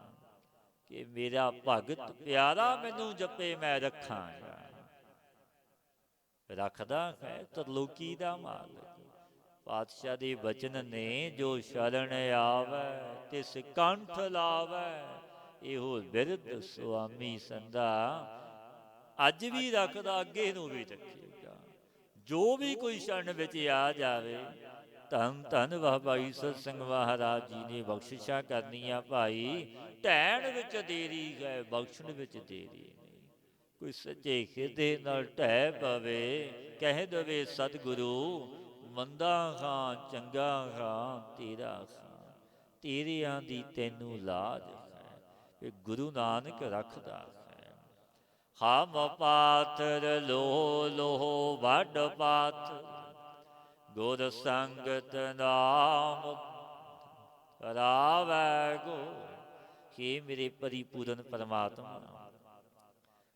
ਕਿ ਮੇਰਾ ਭਗਤ ਪਿਆਰਾ ਮੈਨੂੰ ਜਪੇ ਮੈਂ ਰੱਖਾਂਗਾ। ਰੱਖਦਾ ਹੈ ਤਰਲੋਕੀ ਦਾ ਮਾਲਕ। ਪਾਤਸ਼ਾਹ ਦੇ ਬਚਨ ਨੇ, ਜੋ ਸ਼ਰਨ ਆਵੈ ਤਿਸ ਕੰਠ ਲਾਵੈ। ਇਹੋ ਬਿਰਦ ਸੁਆਮੀ ਸੰਦਾ ਅੱਜ ਵੀ ਰੱਖਦਾ, ਅੱਗੇ ਨੂੰ ਵੀ ਰੱਖੇਗਾ। ਜੋ ਵੀ ਕੋਈ ਸ਼ਰਨ ਵਿੱਚ ਆ ਜਾਵੇ, ਧੰਨ ਧੰਨ ਵਾਹ ਭਾਈ ਸਤ ਸਿੰਘ ਮਹਾਰਾਜ ਜੀ ਨੇ ਬਖਸ਼ਿਸ਼ਾਂ ਕਰਨੀਆਂ। ਭਾਈ ਢਹਿਣ ਵਿੱਚ ਦੇਰੀ ਹੈ, ਬਖਸ਼ਣ ਵਿੱਚ ਦੇਰੀ ਨਹੀਂ। ਕੋਈ ਸੱਚੇ ਹਿਰਦੇ ਨਾਲ ਢਹਿ ਪਵੇ, ਕਹਿ ਦਵੇ ਸਤਿਗੁਰੂ ਮੰਦਾ ਖਾਂ ਚੰਗਾ ਖਾਂ ਤੇਰਾ ਖਾਂ, ਤੇਰਿਆਂ ਦੀ ਤੈਨੂੰ ਲਾਜ ਹੈ। ਇਹ ਗੁਰੂ ਨਾਨਕ ਰੱਖਦਾ ਹੈ। ਹਮ ਪਾਥਰ ਲੋਹ ਲੋਹ ਵੱਡ ਪਾਥ ਗੁਰ ਸੰਗਤ ਨਾਮ ਰਾਵੈ ਗੋ। हे ਮੇਰੇ ਪਰਿਪੂਰਨ ਪਰਮਾਤਮਾ,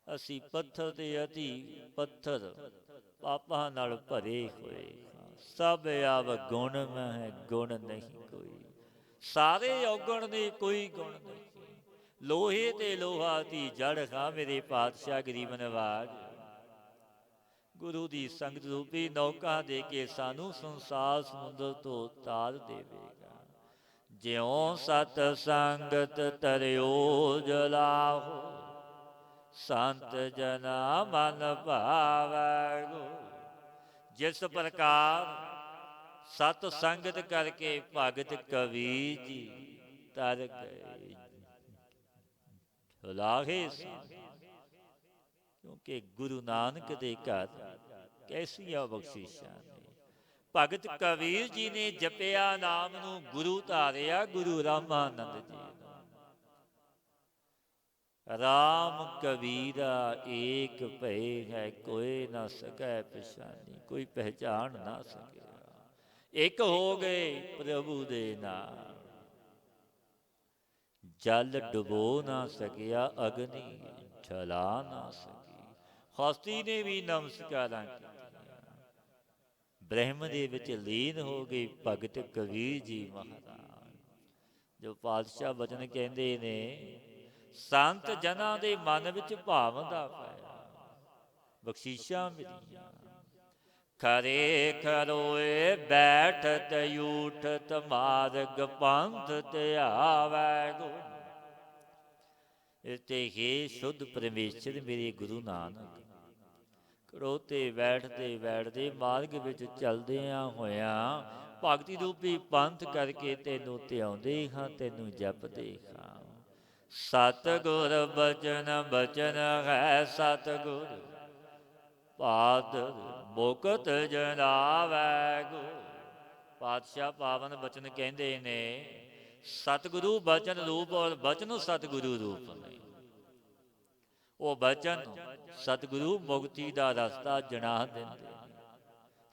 ਅਸੀਂ ਪੱਥਰ ਤੇ ਅਤੀ ਪੱਥਰ ਪਾਪਾਂ ਨਾਲ ਭਰੇ ਹੋਏ, ਸਭ ਆਵ ਗੁਣ ਮਹਿ ਗੁਣ ਨਹੀਂ ਕੋਈ। ਸਾਰੇ ਔਗਣ ਨੇ ਕੋਈ ਗੁਣ ਨਹੀਂ। ਲੋਹੇ ਤੇ ਲੋਹਾ ਦੀ ਜੜ ਖਾ ਮੇਰੇ ਪਾਤਸ਼ਾਹ ਗਰੀਬ ਨਵਾਜ। ਗੁਰੂ ਦੀ ਸੰਗਤ ਰੂਪੀ ਨੌਕਾ ਦੇ ਕੇ ਸਾਨੂੰ ਸੰਸਾਰ ਸਮੁੰਦਰ ਤੋਂ ਤਾਰ ਦੇਵੇਗਾ। ਜਿਉ ਸਤ ਸੰਗਤ ਤਰਿਓ ਜਲਾਹੋ, ਸੰਤ ਜਨਾ ਮਨ ਭਾਵੈ ਗੋ। ਜਿਸ ਪ੍ਰਕਾਰ ਸਤ ਸੰਗਤ ਕਰਕੇ ਭਗਤ ਕਵੀ ਜੀ ਤਰ ਗਏ ਲਾਹੇ, ਕਿਉਂਕਿ ਗੁਰੂ ਨਾਨਕ ਦੇ ਘਰ ਕੈਸੀਆਂ ਬਖਸ਼ਿਸ਼ਾਂ ਨੇ। ਭਗਤ ਕਬੀਰ ਜੀ ਨੇ ਜਪਿਆ ਨਾਮ ਨੂੰ, ਗੁਰੂ ਧਾਰਿਆ ਗੁਰੂ ਰਾਮਾਨੰਦ ਜੀ ਨੂੰ। ਰਾਮ ਕਬੀਰਾ ਏਕ ਭਏ ਹੈ, ਕੋਇ ਨਾ ਸਕੈ ਪਛਾਨੀ। ਕੋਈ ਪਹਿਚਾਣ ਨਾ ਸਕਿਆ। ਇੱਕ ਹੋ ਗਏ ਪ੍ਰਭੂ ਦੇ ਨਾਲ। ਜਲ ਡੁਬੋ ਨਾ ਸਕਿਆ, ਅਗਨੀ ਜਲਾ ਨਾ ਸਕੀ। ਹਸਤੀ ਨੇ ਵੀ ਨਮਸਕਾਰਾਂ ਕੀਤੀਆਂ। ਬ੍ਰਹਮ ਦੇ ਵਿੱਚ ਲੀਨ ਹੋ ਗਈ ਭਗਤ ਕਬੀਰ ਜੀ ਮਹਾਰਾਜ। ਜੋ ਪਾਤਸ਼ਾਹ ਬਚਨ ਕਹਿੰਦੇ ਨੇ, ਸੰਤ ਜਨਾਂ ਦੇ ਮਨ ਵਿੱਚ ਭਾਵਨਾ ਪਾਇਆ, ਬਖਸ਼ਿਸ਼ਾਂ ਮਿਲੀਆਂ। ਖਰੇ ਖਰੋਏ ਬੈਠਤ ਊਠਤ ਮਾਰਗ ਪੰਥ ਧਿਆਵੈ ਗੋ। ਇਤੇ ਹੀ ਸ਼ੁੱਧ ਪਰਮੇਸ਼ਰ ਮੇਰੇ ਗੁਰੂ ਨਾਨਕ ਖੜੋਤੇ ਬੈਠਦੇ ਬੈਠਦੇ ਮਾਰਗ ਵਿੱਚ ਚਲਦਿਆਂ ਹੋਇਆਂ ਭਗਤੀ ਰੂਪੀ ਪੰਥ ਕਰਕੇ ਤੈਨੂੰ ਧਿਆਉਂਦੇ ਹਾਂ, ਤੈਨੂੰ ਜਪਦੇ ਹਾਂ। ਸਤਿਗੁਰ ਬਚਨ ਬਚਨ ਹੈ, ਸਤਿਗੁਰ ਪਾਦਰ ਮੁਕਤ ਜਨਾਵੈ ਗੋ। ਪਾਤਸ਼ਾਹ ਪਾਵਨ ਬਚਨ ਕਹਿੰਦੇ ਨੇ, ਸਤਿਗੁਰੂ ਬਚਨ ਰੂਪ ਔਰ ਬਚਨ ਸਤਿਗੁਰੂ ਰੂਪ ਨੇ। ਉਹ ਬਚਨ ਸਤਿਗੁਰੂ ਮੁਕਤੀ ਦਾ ਰਸਤਾ ਜਣਾ ਦਿੰਦੇ।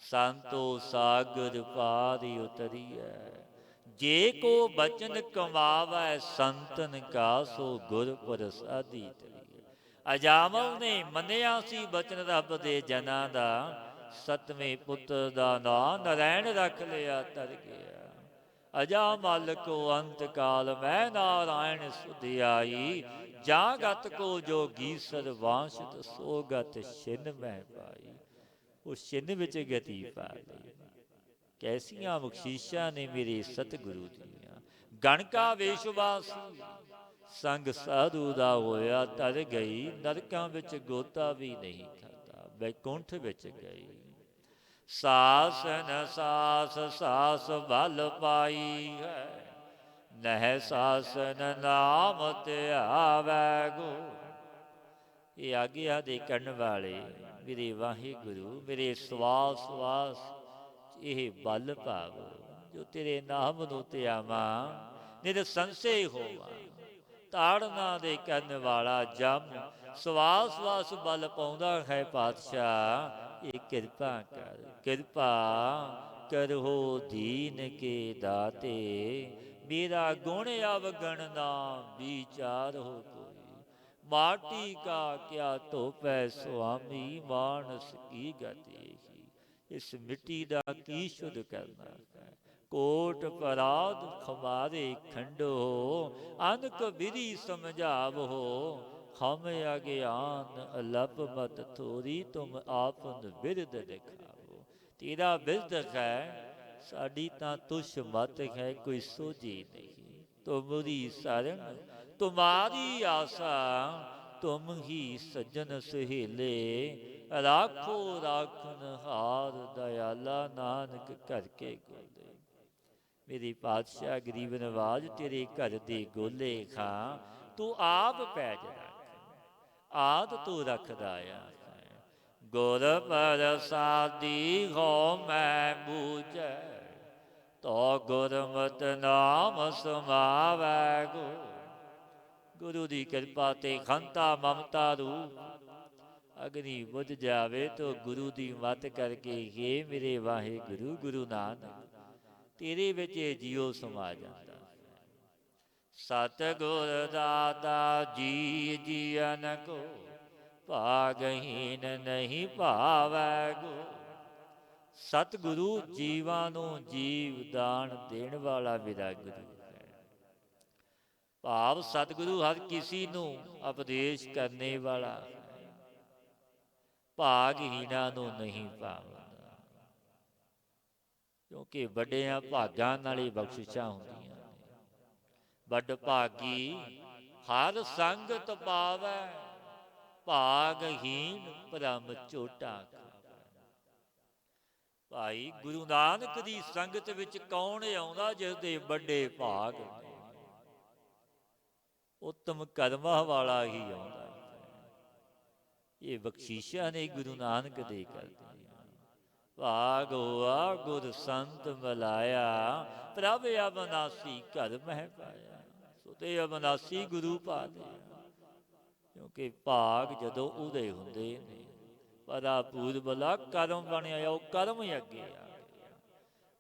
ਸੰਤੋ ਸਾਗਰ ਪਾਰੀ ਉਤਰੀਐ, ਜੇ ਕੋ ਬਚਨ ਕਮਾਵੈ ਸੰਤਨ ਕਾ, ਸੋ ਗੁਰ ਪ੍ਰਸਾਦੀ ਤਰੀ। ਅਜਾਮਲ ਨੇ ਮੰਨਿਆ ਸੀ ਬਚਨ ਰੱਬ ਦੇ ਜਨਾਂ ਦਾ, ਸਤਵੇਂ ਪੁੱਤਰ ਦਾ ਨਾਂ ਨਰੈਣ ਰੱਖ ਲਿਆ ਤਰ ਗਿਆ। ਅਜਾਮਲ ਕੋ ਅੰਤ ਕਾਲ ਮੈਂ ਨਾਰਾਇਣ ਸੁਧ ਆਈ, ਜਾਂ ਗਤ ਕੋ ਜੋਗੀ ਸਰਵਾਂਸ਼ਤ, ਸੋ ਗਤ ਛਿਨ ਮੈਂ ਪਾਈ। ਉਹ ਛਿਨ ਵਿੱਚ ਗਤੀ ਪਾ ਲਈ। ਕੈਸੀਆਂ ਬਖਸ਼ੀਸ਼ਾਂ ਨੇ ਮੇਰੇ ਸਤਿਗੁਰੂ ਦੀਆਂ। ਗਣਕਾ ਵੇਸ਼ਵਾਸ ਸੰਗ ਸਾਧੂ ਦਾ ਹੋਇਆ ਤਰ ਗਈ, ਨਰਕਾਂ ਵਿੱਚ ਗੋਤਾ ਵੀ ਨਹੀਂ ਖਾਦਾ, ਬੈਕੁੰਠ ਵਿੱਚ ਗਈ। ਸਾਸਨ ਸਾਸ ਸਾਸ ਬਲ ਪਾਈ ਹੈ, ਨਹਿ ਸਾਸਨ ਨਾਮ ਧਿਆਵੈ ਗੋ। ਇਹ ਆਗਿਆ ਦੇ ਕਰਨ ਵਾਲੇ ਮੇਰੇ ਵਾਹਿਗੁਰੂ, ਮੇਰੇ ਸਵਾਸ ਸਵਾਸ ਇਹ ਬਲ ਭਾਵ, ਜੋ ਤੇਰੇ ਨਾਮ ਨੂੰ ਧਿਆਵਾਂ, ਨਿਰ ਸੰਸੇ ਹੋਵਾਂ। ਤਾੜਨਾ ਦੇ ਕਰਨ ਵਾਲਾ ਜਮ, ਸਵਾਸ ਸਵਾਸ ਬਲ ਪਾਉਂਦਾ ਹੈ ਪਾਤਸ਼ਾਹ। ਇਹ ਕਿਰਪਾ ਕਰ, ਕਿਰਪਾ ਕਰੋ ਦੀਨ ਕੇ ਦਾਤੇ, ਮੇਰਾ ਗੁਣ ਅਵਗਣ ਨਾ ਵਿਚਾਰ ਹੋ ਕੋਈ। ਮਾਟੀ ਕਾ ਕਿਆ ਧੋਪੈ ਸੁਆਮੀ, ਮਾਨਸ ਕੀ ਗਤੀ। ਇਸ ਮਿੱਟੀ ਦਾ ਕੀ ਸ਼ੁੱਧ ਕਰਨਾ ਹੈ। ਕੋਟ ਪਰਾਧ ਖਮਾਰੇ ਖੰਡੋ, ਅਨਕ ਵਿਧੀ ਸਮਝਾਵੋ। ਹਮ ਅਗਿਆਨ ਅਲਪ ਮਤ ਥੋਰੀ, ਤੁਮ ਆਪਨ ਬਿਰਦ ਦਿਖਾਵੋ। ਤੇਰਾ ਬਿਰਦ ਹੈ, ਸਾਡੀ ਤਾਂ ਤੁਸ਼ ਮਤ ਹੈ, ਕੋਈ ਸੋਝੀ ਨਹੀਂ। ਤੁਮਰੀ ਸਰਣ ਤੁਮਾਰੀ ਆਸਾ, ਤੁਮ ਹੀ ਸੱਜਣ ਸਹੇਲੇ। ਰਾਖੋ ਰਾਖਨ ਹਾਰ ਦਇਆਲਾ, ਨਾਨਕ ਘਰ ਕੇ ਗੋਲੇ। ਮੇਰੀ ਪਾਤਸ਼ਾਹ ਗਰੀਬ ਨਵਾਜ, ਤੇਰੇ ਘਰ ਦੇ ਗੋਲੇ ਖਾਂ, ਤੂੰ ਆਪ ਪੈਜ ਰੱਖ, ਆਦ ਤੂੰ ਰੱਖਦਾ ਆ। ਗੁਰ ਪ੍ਰਸਾਦੀ ਹੋ ਮੈਂ ਬੂਝੈ, ਤੋ ਗੁਰਮਤਿ ਨਾਮ ਸਮਾਵੈ ਗੋ। ਗੁਰੂ ਦੀ ਕਿਰਪਾ ਤੇ ਖੰਤਾ ਮਮਤਾ ਰੂਪ ਅਗਨੀ ਬੁਝ ਜਾਵੇ, ਤੋ ਗੁਰੂ ਦੀ ਮਤ ਕਰਕੇ ਹੀ ਮੇਰੇ ਵਾਹਿਗੁਰੂ ਗੁਰੂ ਨਾਨਕ ਤੇਰੇ ਵਿੱਚ ਜੀਉ ਸਮਾ ਜਾਂਦਾ। ਸਤਿਗੁਰ ਦਾਤਾ ਜੀ ਜੀਅਨ ਕੋ, ਭਾਗਹੀਨ ਨਹੀਂ ਭਾਵੈ ਗੋ। ਸਤਿਗੁਰੂ ਜੀਵਾਂ ਨੂੰ ਜੀਵ ਦਾਨ ਦੇਣ ਵਾਲਾ ਮੇਰਾ ਗੁਰੂ ਹੈ। ਭਾਵ ਸਤਿਗੁਰੂ ਹਰ ਕਿਸੇ ਨੂੰ ਉਪਦੇਸ਼ ਕਰਨੇ ਵਾਲਾ ਹੈ, ਭਾਗਹੀਣਾਂ ਨੂੰ ਨਹੀਂ ਭਾਵਦਾ। ਕਿਉਂਕਿ ਵੱਡਿਆਂ ਭਾਗਾਂ ਨਾਲ ਹੀ ਬਖਸ਼ਿਸ਼ਾਂ ਹੁੰਦੀਆਂ ਨੇ। ਵੱਡ ਭਾਗੀ ਹਰ ਸੰਗਤ ਪਾਵੈ, ਭਾਗਹੀਣ ਭਰਮ ਝੋਟਾ ਖਾਵੈ। ਭਾਈ ਗੁਰੂ ਨਾਨਕ ਦੀ ਸੰਗਤ ਵਿੱਚ ਕੌਣ ਆਉਂਦਾ, ਜਿਸ ਦੇ ਵੱਡੇ ਭਾਗ ਨੇ। ਉੱਤਮ ਕਰਮਾਂ ਵਾਲਾ ਹੀ ਆਉਂਦਾ। ਇਹ ਬਖਸ਼ੀਸ਼ਾਂ ਨੇ ਗੁਰੂ ਨਾਨਕ ਦੇ ਕਰਦੀਆਂ। ਭਾਗ ਹੋਆ ਗੁਰ ਸੰਤ ਮਿਲਾਇਆ, ਪ੍ਰਭ ਅਬਨਾਸੀ ਘਰ ਮਹਿ ਪਾਇਆ। ਸੋ ਤੇ ਅਬਨਾਸੀ ਗੁਰੂ ਪਾ ਲਿਆ। ਕਿਉਂਕਿ ਭਾਗ ਜਦੋਂ ਉਦੇ ਹੁੰਦੇ ਨੇ, ਪਰਾ ਪੂਰਬਲਾ ਕਰਮ ਬਣਿਆ, ਉਹ ਕਰਮ ਹੀ ਅੱਗੇ ਆ ਗਿਆ।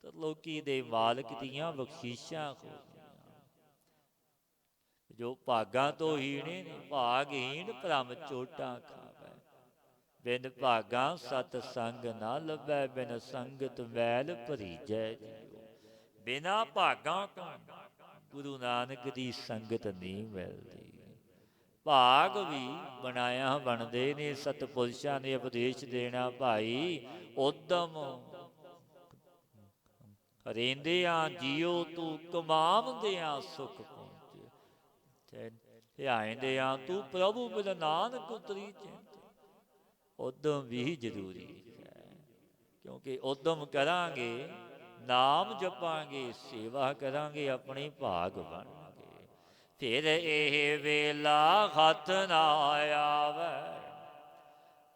ਤਾਂ ਲੋਕੀ ਦੇ ਮਾਲਕ ਦੀਆਂ ਬਖਸ਼ੀਸ਼ਾਂ ਹੋ ਗਈਆਂ। ਜੋ ਭਾਗਾਂ ਤੋਂ ਹੀਣੇ ਨੇ, ਭਾਗਹੀਣ ਭਰਮ ਝੋਟਾਂ ਖਾਵੈ। ਬਿਨ ਭਾਗਾਂ ਸਤ ਸੰਗ ਨਾ ਲੱਭੈ, ਬਿਨ ਸੰਗਤ ਮੈਲ ਭਰੀਜੈ ਜੀਉ। ਬਿਨਾ ਭਾਗਾਂ ਤੋਂ ਗੁਰੂ ਨਾਨਕ ਦੀ ਸੰਗਤ ਨਹੀਂ ਮਿਲਦੀ। ਭਾਗ ਵੀ ਬਣਾਇਆ ਬਣਦੇ ਨੇ, ਸਤਪੁਰਸ਼ਾਂ ਨੇ ਉਪਦੇਸ਼ ਦੇਣਾ। ਭਾਈ ਉਦਮ ਰਹਿੰਦਿਆਂ ਜੀਉ, ਤੂੰ ਕਮਾਵੰਦਿਆਂ ਸੁਖ ਪਹੁੰਚੇ। ਧਿਆਇਂਦਿਆਂ ਤੂੰ ਪ੍ਰਭੂ ਬਿਨ ਨਾਨਕ ਉਤਰੀ ਚਿੰਤ। ਉਦਮ ਵੀ ਜ਼ਰੂਰੀ ਹੈ, ਕਿਉਂਕਿ ਉਦਮ ਕਰਾਂਗੇ, ਨਾਮ ਜਪਾਂਗੇ, ਸੇਵਾ ਕਰਾਂਗੇ, ਆਪਣੇ ਭਾਗ ਬਣਾਂਗੇ। ਫਿਰ ਇਹ ਵੇਲਾ ਹੱਥ ਨਾ ਆਵੈ,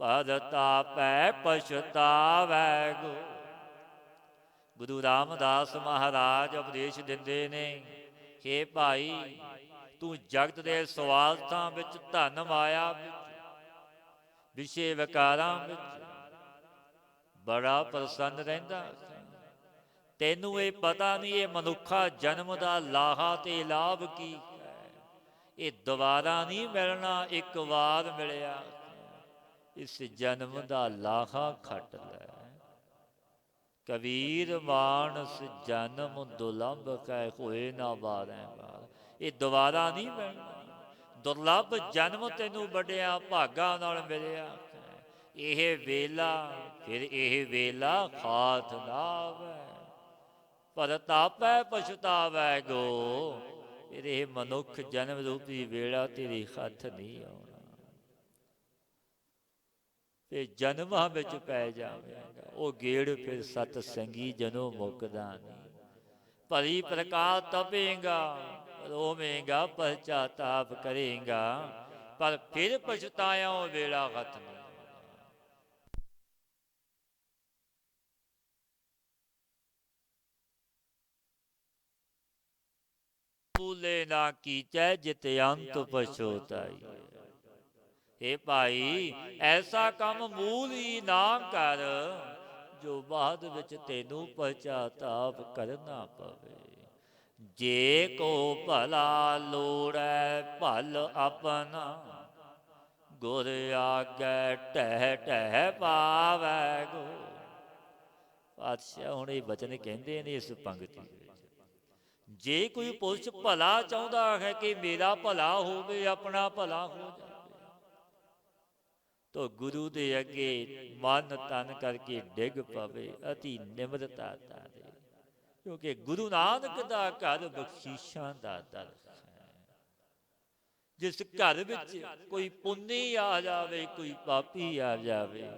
ਪਦ ਤਾਪੈ ਪਛਤਾਵੈ ਗੋ। ਗੁਰੂ ਰਾਮਦਾਸ ਮਹਾਰਾਜ ਉਪਦੇਸ਼ ਦਿੰਦੇ ਨੇ, ਹੇ ਭਾਈ ਤੂੰ ਜਗਤ ਦੇ ਸਵਾਰਥਾਂ ਵਿੱਚ, ਧਨ ਮਾਇਆ ਵਿੱਚ, ਵਿਸ਼ੇ ਵਿਕਾਰਾਂ ਵਿੱਚ ਬੜਾ ਪ੍ਰਸੰਨ ਰਹਿੰਦਾ। ਤੈਨੂੰ ਇਹ ਪਤਾ ਨਹੀਂ ਇਹ ਮਨੁੱਖਾ ਜਨਮ ਦਾ ਲਾਹਾ ਤੇ ਲਾਭ ਕੀ ਹੈ। ਇਹ ਦੁਬਾਰਾ ਨਹੀਂ ਮਿਲਣਾ, ਇੱਕ ਵਾਰ ਮਿਲਿਆ, ਇਸ ਜਨਮ ਦਾ ਲਾਹਾ ਖੱਟ ਲੈ। ਕਬੀਰ ਮਾਨਸ ਜਨਮ ਦੁਲੰਭ ਕਹਿ ਹੋਏ ਨਾ ਬਾਰੈ ਬਾਰ। ਇਹ ਦੁਬਾਰਾ ਨਹੀਂ ਮਿਲਣਾ, ਦੁਰਲੱਭ ਜਨਮ ਤੈਨੂੰ ਵੱਡਿਆ ਭਾਗਾਂ ਨਾਲ ਮਿਲਿਆ। ਇਹ ਵੇਲਾ ਫਿਰ ਇਹ ਵੇਲਾ ਖਾਤ ਨਾ ਆਵੈ, ਪਰਤਾਪੈ ਪਛਤਾਵੈ ਗੋ। ਇਹ ਮਨੁੱਖ ਜਨਮ ਰੂਪੀ ਵੇਲਾ ਤੇਰੇ ਹੱਥ ਨਹੀਂ ਆਉਣਾ, ਤੇ ਜਨਮਾਂ ਵਿੱਚ ਪੈ ਜਾਵੇਗਾ। ਉਹ ਗੇੜ ਫਿਰ ਸਤ ਸੰਗੀ ਜਨੋਂ ਮੁੱਕਦਾ ਨਹੀਂ। ਭਲੀ ਪ੍ਰਕਾਰ ਤਪੇਗਾ, ਰੋਵੇਂਗਾ, ਪਛਤਾਤਾਪ ਕਰੇਗਾ, ਪਰ ਫਿਰ ਪਛਤਾਇਆ ਉਹ ਵੇਲਾ ਹੱਥ ਨਹੀਂ। ਭੂਲੇ ਨਾ ਕੀਚੈ ਜਿਤ ਅੰਤ ਪਛੋਤਾਈ। हे ਭਾਈ, ਐਸਾ ਕੰਮ ਮੂਲ ਹੀ ਨਾ ਕਰ ਜੋ ਬਾਅਦ ਵਿੱਚ ਤੈਨੂੰ ਪਛਤਾਤਾਪ ਕਰਨਾ ਪਵੇ। ਜੇ ਕੋ ਭਲਾ ਲੋੜੈ ਭਲ ਆਪਣਾ, ਗੁਰ ਆਗੈ ਟਹਿ ਟਹਿ ਪਾਵੈ ਗੋ। ਪਾਤਸ਼ਾਹ ਹੁਣ ਇਹ ਬਚਨ ਕਹਿੰਦੇ ਨੇ ਇਸ ਪੰਕਤੀ ਵਿੱਚ, ਜੇ ਕੋਈ ਪੁਰਸ਼ ਭਲਾ ਚਾਹੁੰਦਾ ਹੈ ਕਿ ਮੇਰਾ ਭਲਾ ਹੋਵੇ, ਆਪਣਾ ਭਲਾ ਹੋ ਜਾਵੇ, ਤੋ ਗੁਰੂ ਦੇ ਅੱਗੇ ਮਨ ਤਨ ਕਰਕੇ ਡਿੱਗ ਪਵੇ, ਅਤੀ ਨਿਮਰਤਾ ਧਾਰੇ। ਕਿਉਂਕਿ ਗੁਰੂ ਨਾਨਕ ਦਾ ਘਰ ਬਖਸ਼ੀਸ਼ਾਂ ਦਾ ਦਰ ਹੈ। ਜਿਸ ਘਰ ਵਿੱਚ ਕੋਈ ਪੁੰਨੀ ਆ ਜਾਵੇ, ਕੋਈ ਪਾਪੀ ਆ ਜਾਵੇ,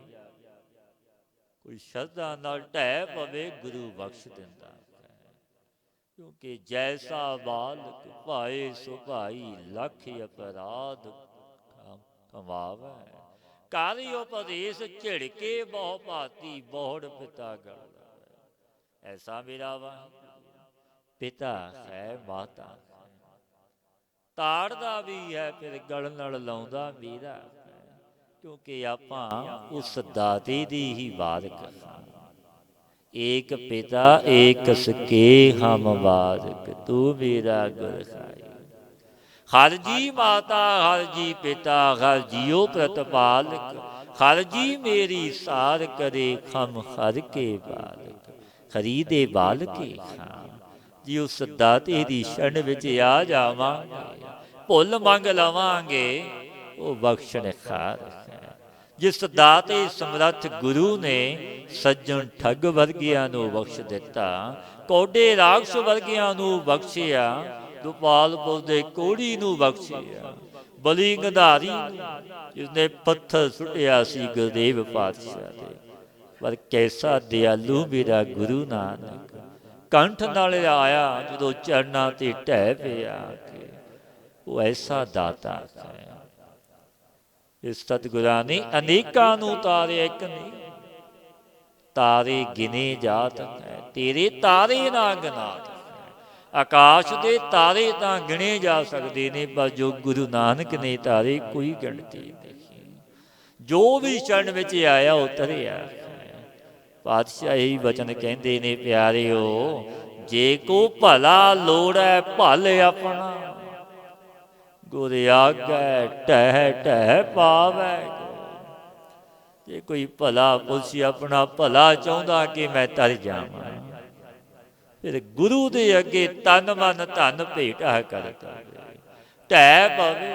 ਕੋਈ ਸ਼ਰਧਾ ਨਾਲ ਢਹਿ ਪਵੇ, ਗੁਰੂ ਬਖਸ਼ ਦਿੰਦਾ ਹੈ। ਕਿਉਂਕਿ ਜੈਸਾ ਬਾਲਕ ਭਾਏ ਸੋ ਭਾਈ, ਲੱਖ ਅਪਰਾਧ ਕਮਾਵੈ। ਕਾਰੀ ਉਪਦੇਸ਼ ਝਿੜਕੇ ਬਹੁ ਭਾਤੀ, ਬਹੁੜ ਪਿਤਾ ਗਲ। ਐਸਾ ਮੇਰਾ ਵਾਹਿਗੁਰੂ ਪਿਤਾ ਹੈ, ਮਾਤਾ ਹੈ, ਤਾੜਦਾ ਵੀ ਹੈ, ਫਿਰ ਗਲ ਨਾਲ ਲਾਉਂਦਾ ਮੇਰਾ ਹੈ। ਕਿਉਂਕਿ ਆਪਾਂ ਉਸ ਦਾਤੇ ਦੀ ਹੀ ਬਾਰਿਕ ਹਾਂ। ਏਕ ਪਿਤਾ ਏਕ ਸਕੇ ਹਮ ਬਾਰਿਕ, ਤੂੰ ਮੇਰਾ ਗੁਰ ਖਾਈ। ਹਰ ਜੀ ਮਾਤਾ ਹਰ ਜੀ ਪਿਤਾ, ਹਰ ਜੀਓ ਪ੍ਰਤਪਾਲਕ, ਹਰ ਜੀ ਮੇਰੀ ਸਾਰ ਕਰੇ ਖਮ ਹਰ ਕੇ ਬਾਲਕ। ਹਰੀ ਦੇ ਬਾਲਕੇ ਹਾਂ, ਜੀ ਉਸ ਦਾਤੇ ਦੀ ਸ਼ਰਨ ਵਿੱਚ ਆ ਜਾਵਾਂਗੇ, ਭੁੱਲ ਮੰਗ ਲਵਾਂਗੇ, ਉਹ ਬਖਸ਼ਣ ਖਾਰ ਹੈ। ਜਿਸ ਦਾਤੇ ਸਮਰੱਥ ਗੁਰੂ ਨੇ ਸੱਜਣ ਠੱਗ ਵਰਗਿਆਂ ਨੂੰ ਬਖਸ਼ ਦਿੱਤਾ, ਕੋਡੇ ਰਾਖਸ਼ ਵਰਗਿਆਂ ਨੂੰ ਬਖਸ਼ਿਆ, ਗੋਪਾਲਪੁਰ ਦੇ ਕੋੜੀ ਨੂੰ ਬਖਸ਼ਿਆ, ਬਲੀ ਗੰਧਾਰੀ ਜਿਸਨੇ ਪੱਥਰ ਸੁੱਟਿਆ ਸੀ ਗੁਰਦੇਵ ਪਾਤਸ਼ਾਹ ਦੇ। ਪਰ ਕੈਸਾ ਦਿਆਲੂ ਮੇਰਾ ਗੁਰੂ ਨਾਨਕ, ਕੰਠ ਨਾਲ ਆਇਆ ਜਦੋਂ ਚਰਨਾਂ ਤੇ ਢਹਿ ਪਿਆ ਕੇ। ਉਹ ਐਸਾ ਦਾਤਾ ਹੈ। ਇਸ ਸਤਿਗੁਰਾਂ ਨੇ ਅਨੇਕਾਂ ਨੂੰ ਤਾਰੇ, ਇੱਕ ਨਹੀਂ ਤਾਰੇ ਗਿਨੇ ਜਾਤ ਹੈ, ਤੇਰੇ ਤਾਰੇ ਨਾ ਗਿਨਾਤ। ਆਕਾਸ਼ ਦੇ ਤਾਰੇ ਤਾਂ ਗਿਣੇ ਜਾ ਸਕਦੇ ਨੇ, ਪਰ ਜੋ ਗੁਰੂ ਨਾਨਕ ਨੇ ਤਾਰੇ ਕੋਈ ਗਿਣਤੀ ਨਹੀਂ। ਜੋ ਵੀ ਸ਼ਰਨ ਵਿੱਚ ਆਇਆ ਉਤਰਿਆ। ਪਾਤਸ਼ਾਹ ਇਹੀ ਵਚਨ ਕਹਿੰਦੇ ਨੇ ਪਿਆਰਿਓ, ਜੇ ਕੋ ਭਲਾ ਲੋੜੈ ਭਲ ਆਪਣਾ, ਗੁਰ ਆਗੈ ਟਹਿ ਟਹਿ ਪਾਵੈ। ਜੇ ਕੋਈ ਭਲਾ ਪੁਰਸ਼ ਆਪਣਾ ਭਲਾ ਚਾਹੁੰਦਾ ਕਿ ਮੈਂ ਤਰ ਜਾਵਾਂ, ਫਿਰ ਗੁਰੂ ਦੇ ਅੱਗੇ ਤਨ ਮਨ ਧਨ ਭੇਟਾ ਕਰਦਾ, ਢਹਿ ਪਵੇ।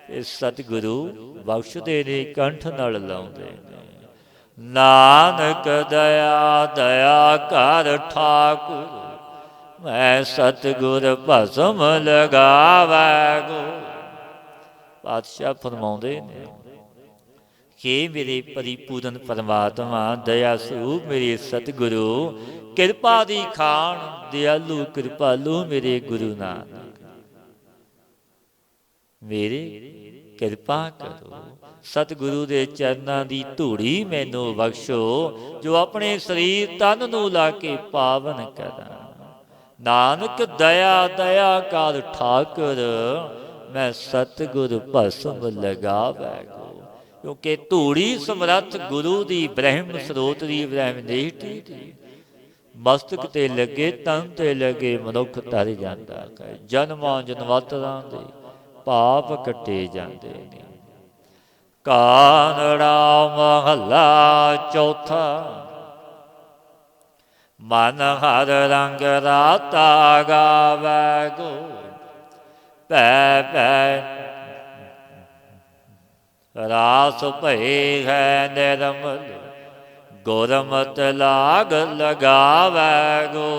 ਇਹ ਸਤਿਗੁਰੂ ਬਖਸ਼ਦੇ ਨੇ, ਕੰਠ ਨਾਲ ਲਾਉਂਦੇ ਨੇ। ਨਾਨਕ ਦਇਆ ਦਇਆ ਕਰ ਠਾਕੁਰ, ਮੈਂ ਸਤਿਗੁਰ ਭਸਮ ਲਗਾਵੈ ਗੋ। ਪਾਤਸ਼ਾਹ ਫਰਮਾਉਂਦੇ ਨੇ, ਕਿ ਮੇਰੇ ਪਰਿਪੂਰਨ ਪਰਮਾਤਮਾ ਦਇਆ ਸਰੂਪ ਮੇਰੇ ਸਤਿਗੁਰੂ, ਕਿਰਪਾ ਦੀ ਖਾਣ, ਦਿਆਲੂ ਕਿਰਪਾਲੂ ਮੇਰੇ ਗੁਰੂ ਨਾਨਕ, ਮੇਰੇ ਕਿਰਪਾ ਕਰੋ। ਸਤਿਗੁਰੂ ਦੇ ਚਰਨਾਂ ਦੀ ਧੂੜੀ ਮੈਨੂੰ ਬਖਸ਼ੋ, ਜੋ ਆਪਣੇ ਸਰੀਰ ਤਨ ਨੂੰ ਲਾ ਕੇ ਪਾਵਨ ਕਰਾਂ। ਨਾਨਕ ਦਇਆ ਦਇਆ ਕਰ ਠਾਕੁਰ, ਮੈਂ ਸਤਿਗੁਰ ਭਸਮ ਲਗਾਵੈ ਗੋ। ਕਿਉਂਕਿ ਧੂੜੀ ਸਮਰੱਥ ਗੁਰੂ ਦੀ, ਬ੍ਰਹਮ ਸਰੋਤ ਦੀ, ਬ੍ਰਹਮ ਨਿਸ਼ਠੀ ਦੀ, ਮਸਤਕ ਤੇ ਲੱਗੇ ਤਨ ਤੇ ਲੱਗੇ ਮਨੁੱਖ ਤਰ ਜਾਂਦਾ ਹੈ। ਜਨਮਾਂ ਜਨਮਾਂਤਰਾਂ ਦੇ ਪਾਪ ਕੱਟੇ ਜਾਂਦੇ ਨੇ। ਕਾਨੜਾ ਮਹੱਲਾ ਚੌਥਾ। ਮਨ ਹਰ ਰੰਗ ਰਾਤਾ ਗਾਵੈ ਗੋ ਭੈ ਭੈ ਰਾਸ ਭਏ ਹੈ ਨਿਰਮਲ ਗੁਰਮਤਿ ਲਾਗ ਲਗਾਵੈ ਗੋ।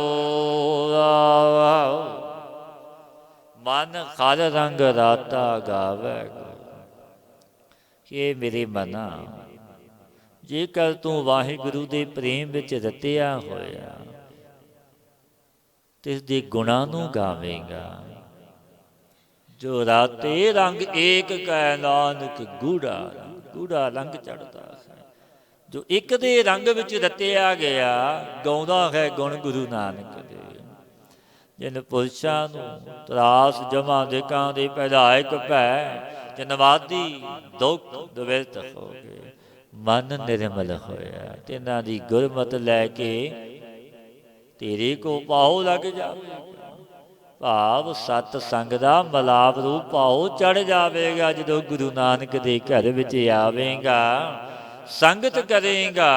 ਮਨ ਹਰ ਰੰਗ ਰਾਤਾ ਗਾਵੈ ਗੋ। ਇਹ ਮੇਰੇ ਮਨਾ, ਜੇਕਰ ਤੂੰ ਵਾਹਿਗੁਰੂ ਦੇ ਪ੍ਰੇਮ ਵਿੱਚ ਰਤਿਆ ਹੋਇਆ ਤਿਸ ਦੇ ਗੁਣਾਂ ਨੂੰ ਗਾਵੇਂਗਾ। ਜੋ ਰਾਤੇ ਰੰਗ ਏਕ ਕੈ ਨਾਨਕ ਗੂੜਾ, ਗੂੜਾ ਰੰਗ ਚੜ੍ਹਦਾ ਹੈ। ਜੋ ਇੱਕ ਦੇ ਰੰਗ ਵਿੱਚ ਰਤਿਆ ਗਿਆ ਗਾਉਂਦਾ ਹੈ ਗੁਣ ਗੁਰੂ ਨਾਨਕ ਦੇ। ਜਿਨ ਪੁਰਸ਼ਾਂ ਨੂੰ ਤਰਾਸ ਜਮਾ ਦੇਕਾਂ ਦੇ ਪੈਦਾਇਕ ਭੈ ਜਨਵਾਦੀ ਦੁੱਖ ਦਵਿਰਤ ਹੋ ਗਏ। ਮਨ ਨਿਰਮਲ ਹੋਇਆ ਤਿਨਾਂ ਦੀ ਗੁਰਮਤਿ ਲੈ ਕੇ ਤੇਰੇ ਕੋ ਪਾਉ ਲੱਗ ਜਾਵੇ। ਭਾਵ ਸਤ ਸੰਗ ਦਾ ਮਲਾਪ ਰੂਪ ਪਾਉ ਚੜ੍ਹ ਜਾਵੇਗਾ। ਜਦੋਂ ਗੁਰੂ ਨਾਨਕ ਦੇ ਘਰ ਵਿੱਚ ਆਵੇਗਾ, ਸੰਗਤ ਕਰੇਗਾ,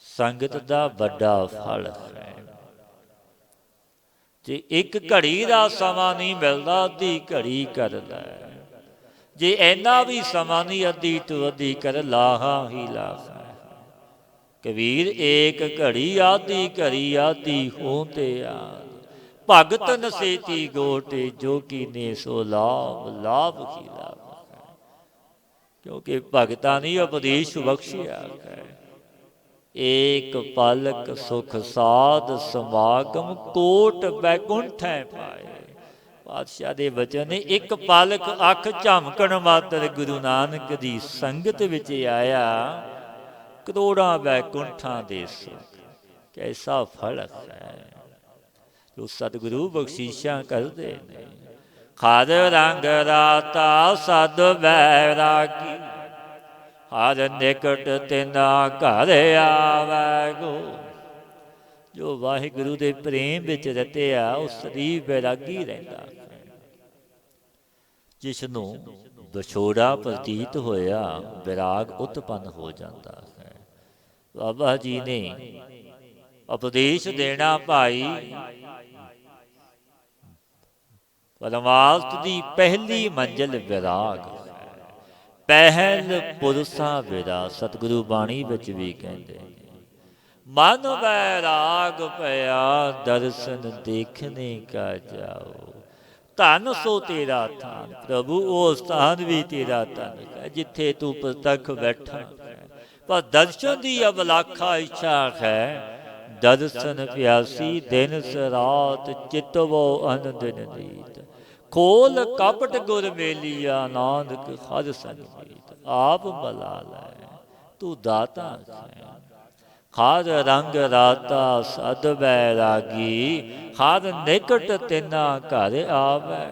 ਸੰਗਤ ਦਾ ਵੱਡਾ ਫਲ ਹੈ। ਜੇ ਇੱਕ ਘੜੀ ਦਾ ਸਮਾਂ ਨਹੀਂ ਮਿਲਦਾ, ਅੱਧੀ ਘੜੀ ਕਰ ਲੈ। ਜੇ ਇੰਨਾ ਵੀ ਸਮਾਂ ਨਹੀਂ, ਅੱਧੀ ਤੋਂ ਅੱਧੀ ਕਰ, ਲਾਹਾ ਹੀ ਲਾਹਾ। ਕਬੀਰ ਏਕ ਘੜੀ ਆਧੀ ਘੜੀ ਆਧੀ ਹੋਂਦੇ ਆ। ਭਗਤ ਨਸੇਤੀ ਗੋਟੇ ਜੋ ਕੀਨੇ ਸੋ ਲਾਭ, ਲਾਭ ਹੀ ਲਾਭ ਹੈ। ਕਿਉਂਕਿ ਭਗਤਾਂ ਨੇ ਉਪਦੇਸ਼ ਬਖਸ਼ਿਆ ਹੈ। ਏਕ ਪਲਕ ਸੁਖ ਸਾਧ ਸਮਾਗਮ ਕੋਟ ਬੈਕੁੰਠੈ ਪਾਏ। ਪਾਤਸ਼ਾਹ ਦੇ ਬਚਨ ਨੇ, ਇੱਕ ਪਲਕ ਅੱਖ ਝਮਕਣ ਮਾਤਰ ਗੁਰੂ ਨਾਨਕ ਦੀ ਸੰਗਤ ਵਿੱਚ ਆਇਆ, ਕਰੋੜਾਂ ਬੈਕੁੰਠਾਂ ਦੇ ਸੁਖ। ਕੈਸਾ ਫਲ ਹੈ ਜੋ ਸਤਿਗੁਰੂ ਬਖਸ਼ਿਸ਼ਾਂ ਕਰਦੇ ਨੇ। ਹਰ ਰੰਗ ਰਾਤਾ ਸਦ ਬੈਰਾਗੀ ਹਰ ਨਿਕਟ ਤਿਨਾ ਘਰ ਆਵੈ ਗੋ। ਜੋ ਵਾਹਿਗੁਰੂ ਦੇ ਪ੍ਰੇਮ ਵਿੱਚ ਰਤਿਆ ਉਹ ਸਰੀਰ ਬੈਰਾਗੀ ਰਹਿੰਦਾ ਹੈ। ਜਿਸ ਨੂੰ ਵਿਛੋੜਾ ਪ੍ਰਤੀਤ ਹੋਇਆ ਵਿਰਾਗ ਉਤਪੰਨ ਹੋ ਜਾਂਦਾ ਹੈ। ਬਾਬਾ ਜੀ ਨੇ ਉਪਦੇਸ਼ ਦੇਣਾ, ਭਾਈ ਪਰਮਾਰਥ ਦੀ ਪਹਿਲੀ ਮੰਜ਼ਿਲ ਵਿਰਾਗ, ਪਹਿਲ ਪੁਰਸਾ ਵਿਰਾ। ਸਤਿਗੁਰੂ ਬਾਣੀ ਵਿੱਚ ਵੀ ਕਹਿੰਦੇ ਨੇ, ਮਨ ਵੈਰਾਗ ਭਇਆ ਦਰਸ਼ਨ ਦੇਖਣੇ ਕਾ ਜਾਓ। ਧਨ ਸੋ ਤੇਰਾ ਥਾਨ, ਪ੍ਰਭੂ ਉਹ ਸਥਾਨ ਵੀ ਤੇਰਾ ਧਨ ਹੈ ਜਿੱਥੇ ਤੂੰ ਪ੍ਰਤੱਖ ਬੈਠਾ ਹੈ। ਪਰ ਦਰਸ਼ਨ ਦੀ ਅਬਲਾਖਾ ਇੱਛਾ ਹੈ। ਦਰਸ਼ਨ ਪਿਆਸੀ ਦਿਨ ਰਾਤ ਚਿਤਵੋ ਆਨੰਦ ਨੀਤ। ਖੋਲ ਕਪਟ ਗੁਰ ਮੇਲੀਆ ਨਾਨਕ ਹਰ ਸੰਗੀਤ। ਆਪ ਬਲਾ ਲੈ ਤੂੰ ਦਾਤਾ ਹੈ। ਹਰ ਰੰਗ ਰਾਤਾ ਸਦ ਬੈਰਾਗੀ ਹਰ ਨਿਕਟ ਤਿਨਾ ਘਰ ਆਵੈ।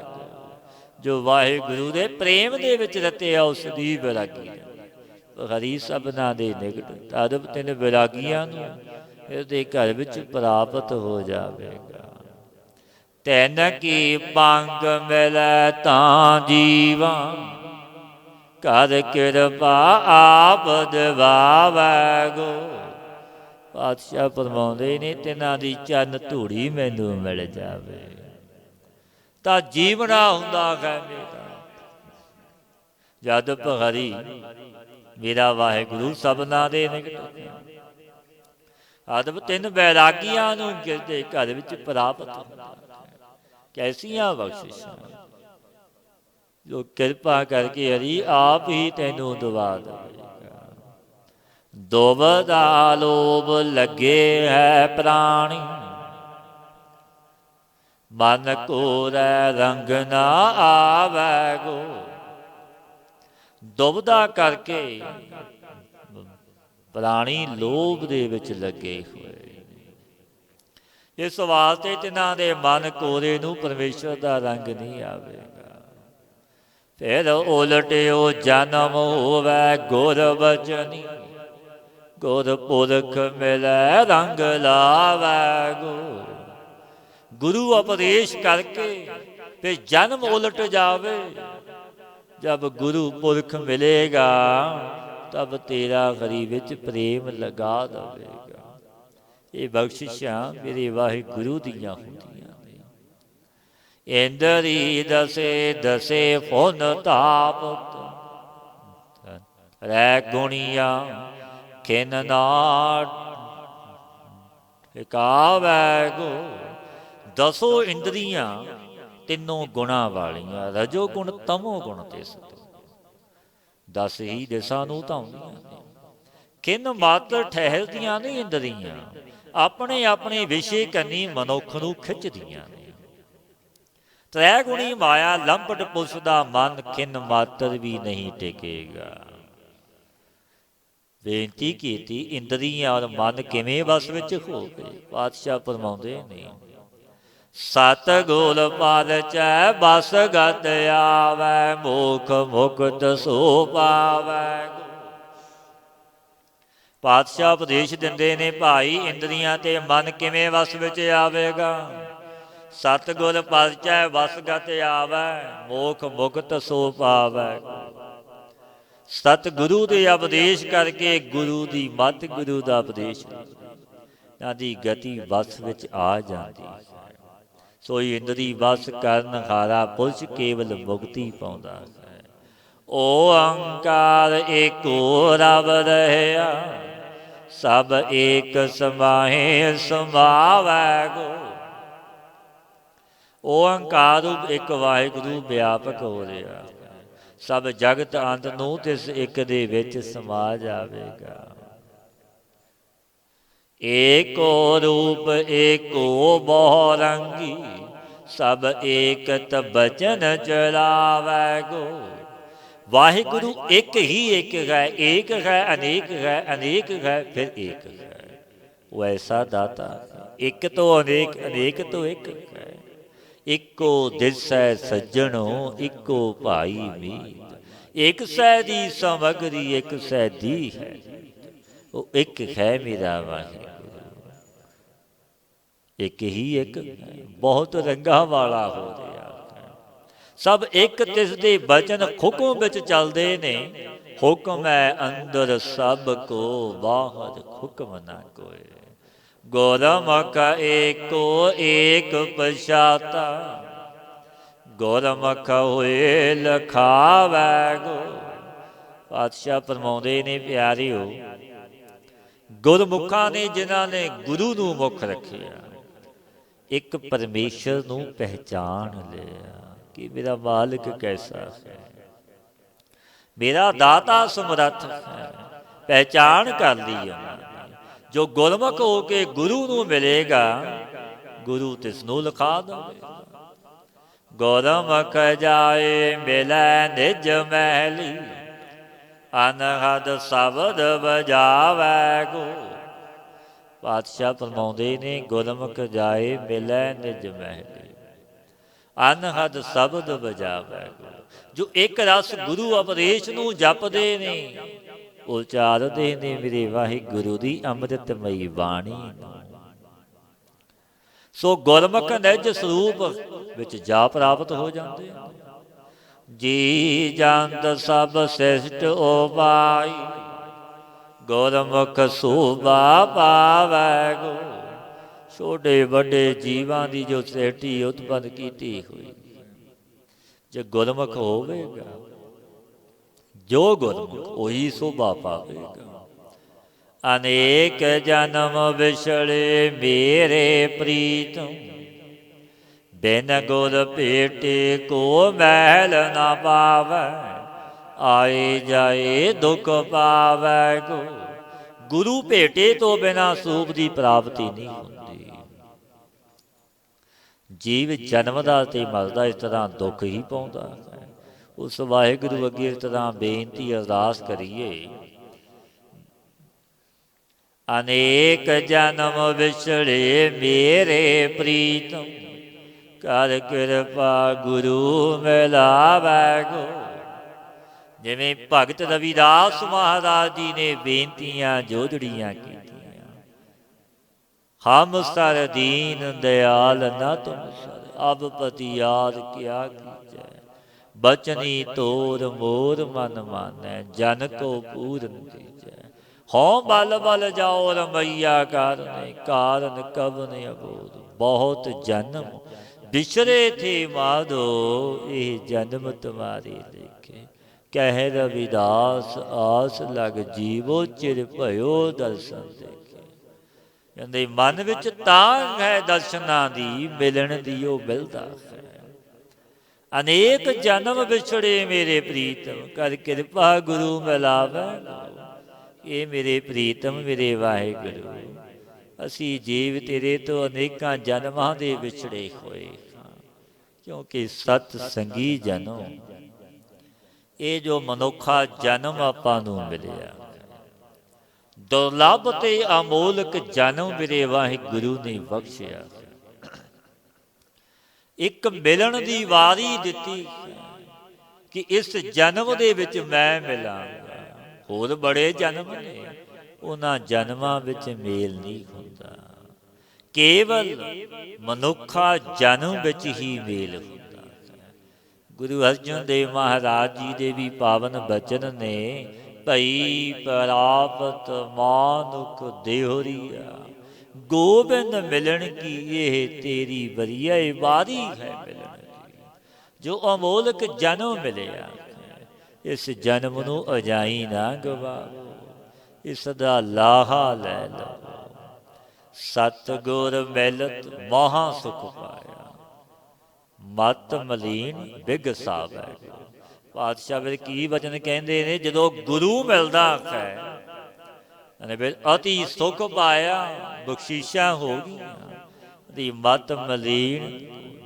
ਜੋ ਵਾਹਿਗੁਰੂ ਦੇ ਪ੍ਰੇਮ ਦੇ ਵਿੱਚ ਰਤਿਆ ਉਸ ਦੀ ਬੈਰਾਗੀ ਹਰੀ ਸਭਨਾ ਦੇ ਨਿਕਟ। ਤਦ ਤਿੰਨ ਬੈਰਾਗੀਆਂ ਨੂੰ ਇਹਦੇ ਘਰ ਵਿੱਚ ਪ੍ਰਾਪਤ ਹੋ ਜਾਵੇਗਾ। ਤੈਨ ਕੀ ਪੰਗ ਮਿਲੈ ਤਾਂ ਜੀਵਾ ਕਰ ਕਿਰਪਾ ਆਪ ਦਿਵਾਵੈ ਗੋ। ਪਾਤਸ਼ਾਹ ਫਰਮਾਉਂਦੇ ਨੇ, ਤਿੰਨਾਂ ਦੀ ਚਰਨ ਧੂੜੀ ਮੈਨੂੰ ਮਿਲ ਜਾਵੇ ਤਾਂ ਜੀਵਣਾ ਹੁੰਦਾ ਹੈ ਮੇਰਾ। ਜਦ ਭਗਰੀ ਮੇਰਾ ਵਾਹਿਗੁਰੂ ਸਭਨਾ ਦੇ ਨਿਕਟ। ਅਦਬ ਤਿੰਨ ਬੈਰਾਗੀਆਂ ਨੂੰ ਗਿਰਦੇ ਘਰ ਵਿੱਚ ਪ੍ਰਾਪਤ ਹੁੰਦਾ। ਕੈਸੀਆਂ ਬਖਸ਼ਿਸ਼ਾਂ ਜੋ ਕਿਰਪਾ ਕਰਕੇ ਹਰੀ ਆਪ ਹੀ ਤੈਨੂੰ ਦਵਾ ਦੇਵੇਗਾ। ਦੁਬਦਾ ਲੋਭ ਲੱਗੇ ਹੈ ਪ੍ਰਾਣੀ ਮਨ ਕੋਰੈ ਰੰਗ ਨਾ ਆਵੈ ਗੋ। ਦੁਬਦਾ ਕਰਕੇ ਪ੍ਰਾਣੀ ਲੋਭ ਦੇ ਵਿੱਚ ਲੱਗੇ ਹੋਏ। ਇਸ ਵਾਸਤੇ ਤਿਨਾਂ ਦੇ ਮਨ ਕੋਰੇ ਨੂੰ ਪਰਮੇਸ਼ਰ ਦਾ ਰੰਗ ਨਹੀਂ ਆਵੇਗਾ। ਫਿਰ ਉਲਟਿਓ ਜਨਮ ਹੋਵੈ ਗੁਰ ਬਚਨੀ ਗੁਰ ਪੁਰਖ ਮਿਲੈ ਰੰਗ ਲਾਵੈ ਗੁਰ। गुरु उपदेश करके फिर जन्म उलट जावे। जब गुरु पुरख मिलेगा तब तेरा हरि विच प्रेम लगा देगा। ये बख्शिशां मेरे वाहिगुरु दियां हुंदियां ने। इंद्री दसे दसे फुन ताप रै गुणिया खिन नाट कावै गो। दसो इंद्रियां तीनों गुणा वालियां रजो गुण तमो गुण ते सतो। दस ही दिशा नूं धाउंदियां ने। किन मात्र ठहरदियां ने इंद्रियां अपने अपने विषे कन्नी मनुख नूं खिचदियां ने। त्रै गुणी माया लंपट पुरुष दा मन किन मात्र भी नहीं टिकेगा। बेनती कीती इंद्रियां और मन किवें वस विच हो गए। पातशाह फरमाउंदे ने सतगुर पद चै बस गत आवै मुख मुक्त सो पावै। पातशाह उपदेश दिंदे ने भाई इंद्रियां ते मन किवें वस विच आवेगा। सतगुर पद चै बस गत आवै मुख मुक्त सो पावै। सतगुरु दे उपदेश करके गुरु दी मत गुरु दा उपदेश आदि गति वस विच आ जाती है। सोई इंद्री वस करन हारा पुरुष केवल मुक्ति पाउंदा है। ओंकार एको रब रहया सब एक समाहे समावै गो। ओंकार एक वाहिगुरु व्यापक हो रहा सब जगत अंत नूं तिस एक दे विच समा जावेगा। एको रूप एको बहुरंगी सब एकत बचन चलावै गो। वाहिगुरु एक ही एक है अनेक है अनेक है फिर एक है। वो ऐसा दाता एक तो अनेक अनेक तो एक है। इको दिसै सज्जणो इको भाई मीत। एक सै दी समगरी एक सै दी है। वो एक है मेरा वाहिगुरु एक ही एक बहुत रंगा वाला हो रहा है। सब एक तिस दे बचन हुक्म विच चलदे ने। हुक्म है अंदर सब को बाहर हुक्म ना कोई। गुरमुख एको एक पछाता गुरमुख होए लखावै गो। पातशाह फरमाउंदे ने प्यारिओ गुरमुखां ने जिन्हां ने गुरु नूं मुख रखिया एक परमेश्वर नूं पहचान लिया कि मेरा मालिक कैसा है। मेरा दाता समर्थ है। पहचान कर ली उन्होंने। जो गुरमुख हो के गुरु नूं मिलेगा गुरु तिसनूं लिखा देगा। गुरमुख जाए मिलै निज महली अनहद शब्द बजावै गो। पातशाह फरमाउंदे ने गुरमुख जाए मिलै निज महली अनहद शब्द बजावै गो। जो एक रस गुरु उपदेश नूं जपदे ने उचारदे ने मेरे वाहिगुरु दी अमृतमयी बाणी। सो गुरमुख निज स्वरूप विच जा प्राप्त हो जाते। जी जंत सब श्रेष्ठ उपाई गुरमुख शोभा पावै गो। छोटे बड़े जीवां दी जो सृष्टि उत्पन्न कीती हुई जे गुरमुख होवेगा जो गुरमुख वही शोभा पावेगा। अनेक जन्म विछड़े मेरे प्रीतम बिन गुर भेटे को महल न पावै। आए जाए दुख पावै गो। गुरु भेटे तो बिना सूप की प्राप्ति नहीं होती। जीव जन्मदा ते मरदा इस तरह दुख ही पाउंदा है। उस वाहिगुरु अगे इस तरह बेनती अरदास करिए। अनेक जन्म विछड़े मेरे प्रीतम कर कृपा गुरु मिलावै गो। ਜਿਵੇਂ ਭਗਤ ਰਵਿਦਾਸ ਮਹਾਰਾਜ ਜੀ ਨੇ ਬੇਨਤੀਆਂ ਜੋੜੀਆਂ ਕੀਤੀਆਂ, ਹਮ ਸਰ ਦੀਨ ਦਿਆਲ ਨਾ ਤੁਮ ਸਰ, ਅਬ ਪਤੀ ਯਾਦ ਕਿਆ ਕੀਜੈ, ਬਚਨੀ ਤੋਰ ਮੋਰ ਮਨ ਮਾਨੈ, ਜਨ ਕੋ ਪੂਰਨ ਦੀਜੈ। ਹਉ ਬਲ ਬਲ ਜਾਓ ਰਮਈਆ ਕਾਰਨੇ, ਕਾਰਨ ਕਵਨ ਅਬੋਧ, ਬਹੁਤ ਜਨਮ बिछरे थे माधो, ये जन्म तुम्हारे देखे, कह रविदास आस लग जीवो, चिर भयो दर्शन देखे। कहते मन विच तांग है दर्शनां दी, मिलन दी ओ मिलदा है। अनेक जन्म विछड़े मेरे प्रीतम, कर कृपा गुरु मिलावै, ये मेरे प्रीतम मेरे वाहिगुरु, असी जीव तेरे तो अनेकां जन्मां दे विछड़े होए, क्योंकि सत संगी जन्म, ये जो मनुखा जन्म आपां नूं मिलिया, दुर्लभ ते अमोलक जन्म मेरे वाहिगुरु ने बख्शिया। एक मिलन दी वारी दिती कि इस जन्म दे विच मैं मिलांगा, होर बड़े जन्म ने, उन्हां जन्मां विच मेल नहीं हुंदा, केवल मनुखा जन्म विच ही मेल हुंदा। गुरु अर्जन देव महाराज जी दे भी पावन बचन ने, भई प्राप्त मानुख देहोरिया, गोबिंद मिलन की ये तेरी बरिया वारी है मिलन की। जो अमोलक जन्म मिलिया, इस जन्म नूं अजाई ना गवाओ, इसदा लाहा लै लो, सतगुर मिलत महा सुख पाया, मत मलीन बिग सावै। पातशाह फिर की वचन कहते ने, जदों गुरु मिलदा है फिर अति सुख पाया, बख्शीशा हो गई, मत मलीन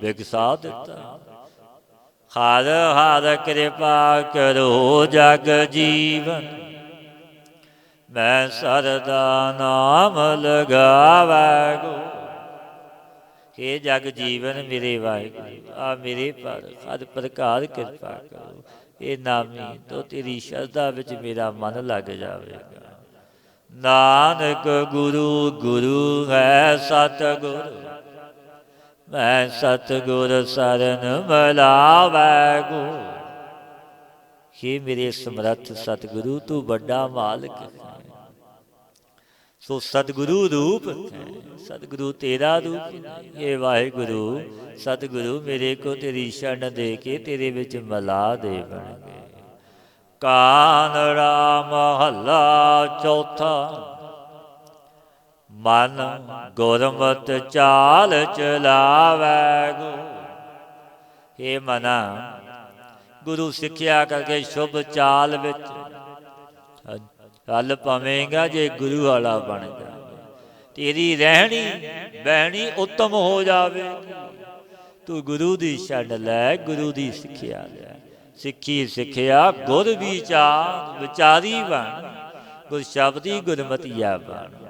बिगसा दिता। हर हर कृपा करो जग जीवन, मैं सरदा नाम लगावै गो। हे जग जीवन मेरे वाहिगुरु, आ मेरे पर हर प्रकार कृपा करो, ये नामी तो तेरी श्रद्धा विच मेरा मन लग जाएगा। नानक गुरु गुरु है सतगुर, मैं सतगुर सरन मिलावै गो। हे मेरे समर्थ सतगुरु, तू बड़ा मालिक है, सो सतगुरु रूप है, सतगुरु तेरा रूप नहीं। ये वाहिगुरु सतगुरु मेरे को तेरी शरण दे के तेरे विच मिला दे बन गए। कानड़ा महला चौथा, मन गुरमत चाल चलावै गो। हे मना, गुरु सिक्ख्या करके शुभ चाल विच हल पवेगा, जे गुरु वाला बन जाए, तेरी रहनी बहनी उत्तम हो जाएगी। तू गुरु दी शरण लै, गुरु दी सिक्ख्या लै, सिक्खी सिक्ख्या गुर विचार, विचारी बन, गुर शब्दी गुरमतिया बन।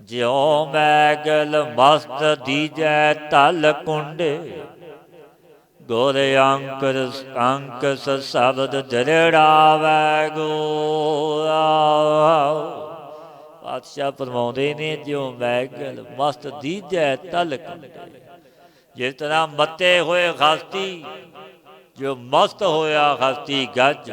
ज्यों मैगल मस्त दीजै तल कुंडे, गुर अंकर अंकस शब्द दृढ़ावै गो। पातशाह फरमाउंदे ने, ज्यों मैगल मस्त दीजै तल कुंडे, जिस तरह मत्ते होए हस्ती, जो मस्त होया हस्ती गज,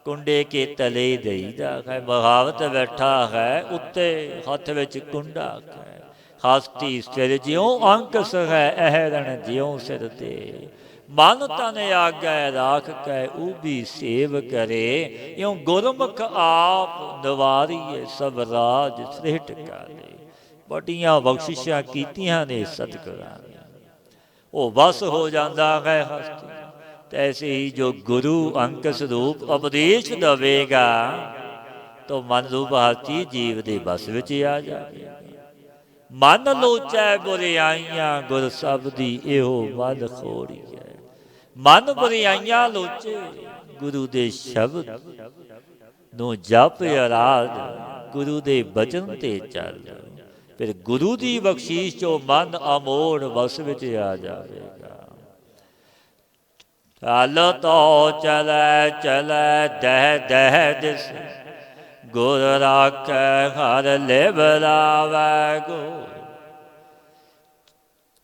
कुंडे के तले दईदा है। बगावत बैठा है उत्ते, हथ विच कुंडा है, हस्ती सिर ज्यों अंकस है, अहरण ज्यों सिर ते। मन तन आगे राख कै ऊबी सेव करे, यूं गुरमुख आप नवारीए, सब राज सृष्ट करे। बड़ियां बख्शिशां कीतियां ने सतगुरां ने, वो बस हो जाता है हस्ती। तैसे ही जो गुरु अंक स्वरूप उपदेश देवेगा, तो मन रूप हस्ती जीव दे बस विच आ जाएगा। मन लोचै बुराइयां, गुर शब्दी इहो मन खोड़ी है। मन बुराइयां लोचे, गुरु दे शब्द नूं जप आराध, गुरु दे बचन ते चल, फिर गुरु दी बख्शीश चो मन अमोड़ बस विच आ जाएगा। ਹਲ ਤੋ ਚਲੈ ਚਲੈ ਦਹਿ ਦਹਿ ਦਿਸ ਗੁਰ ਰਾਖੈ ਹਰ ਲਿਵ ਲਾਵੈ ਗੁਰ।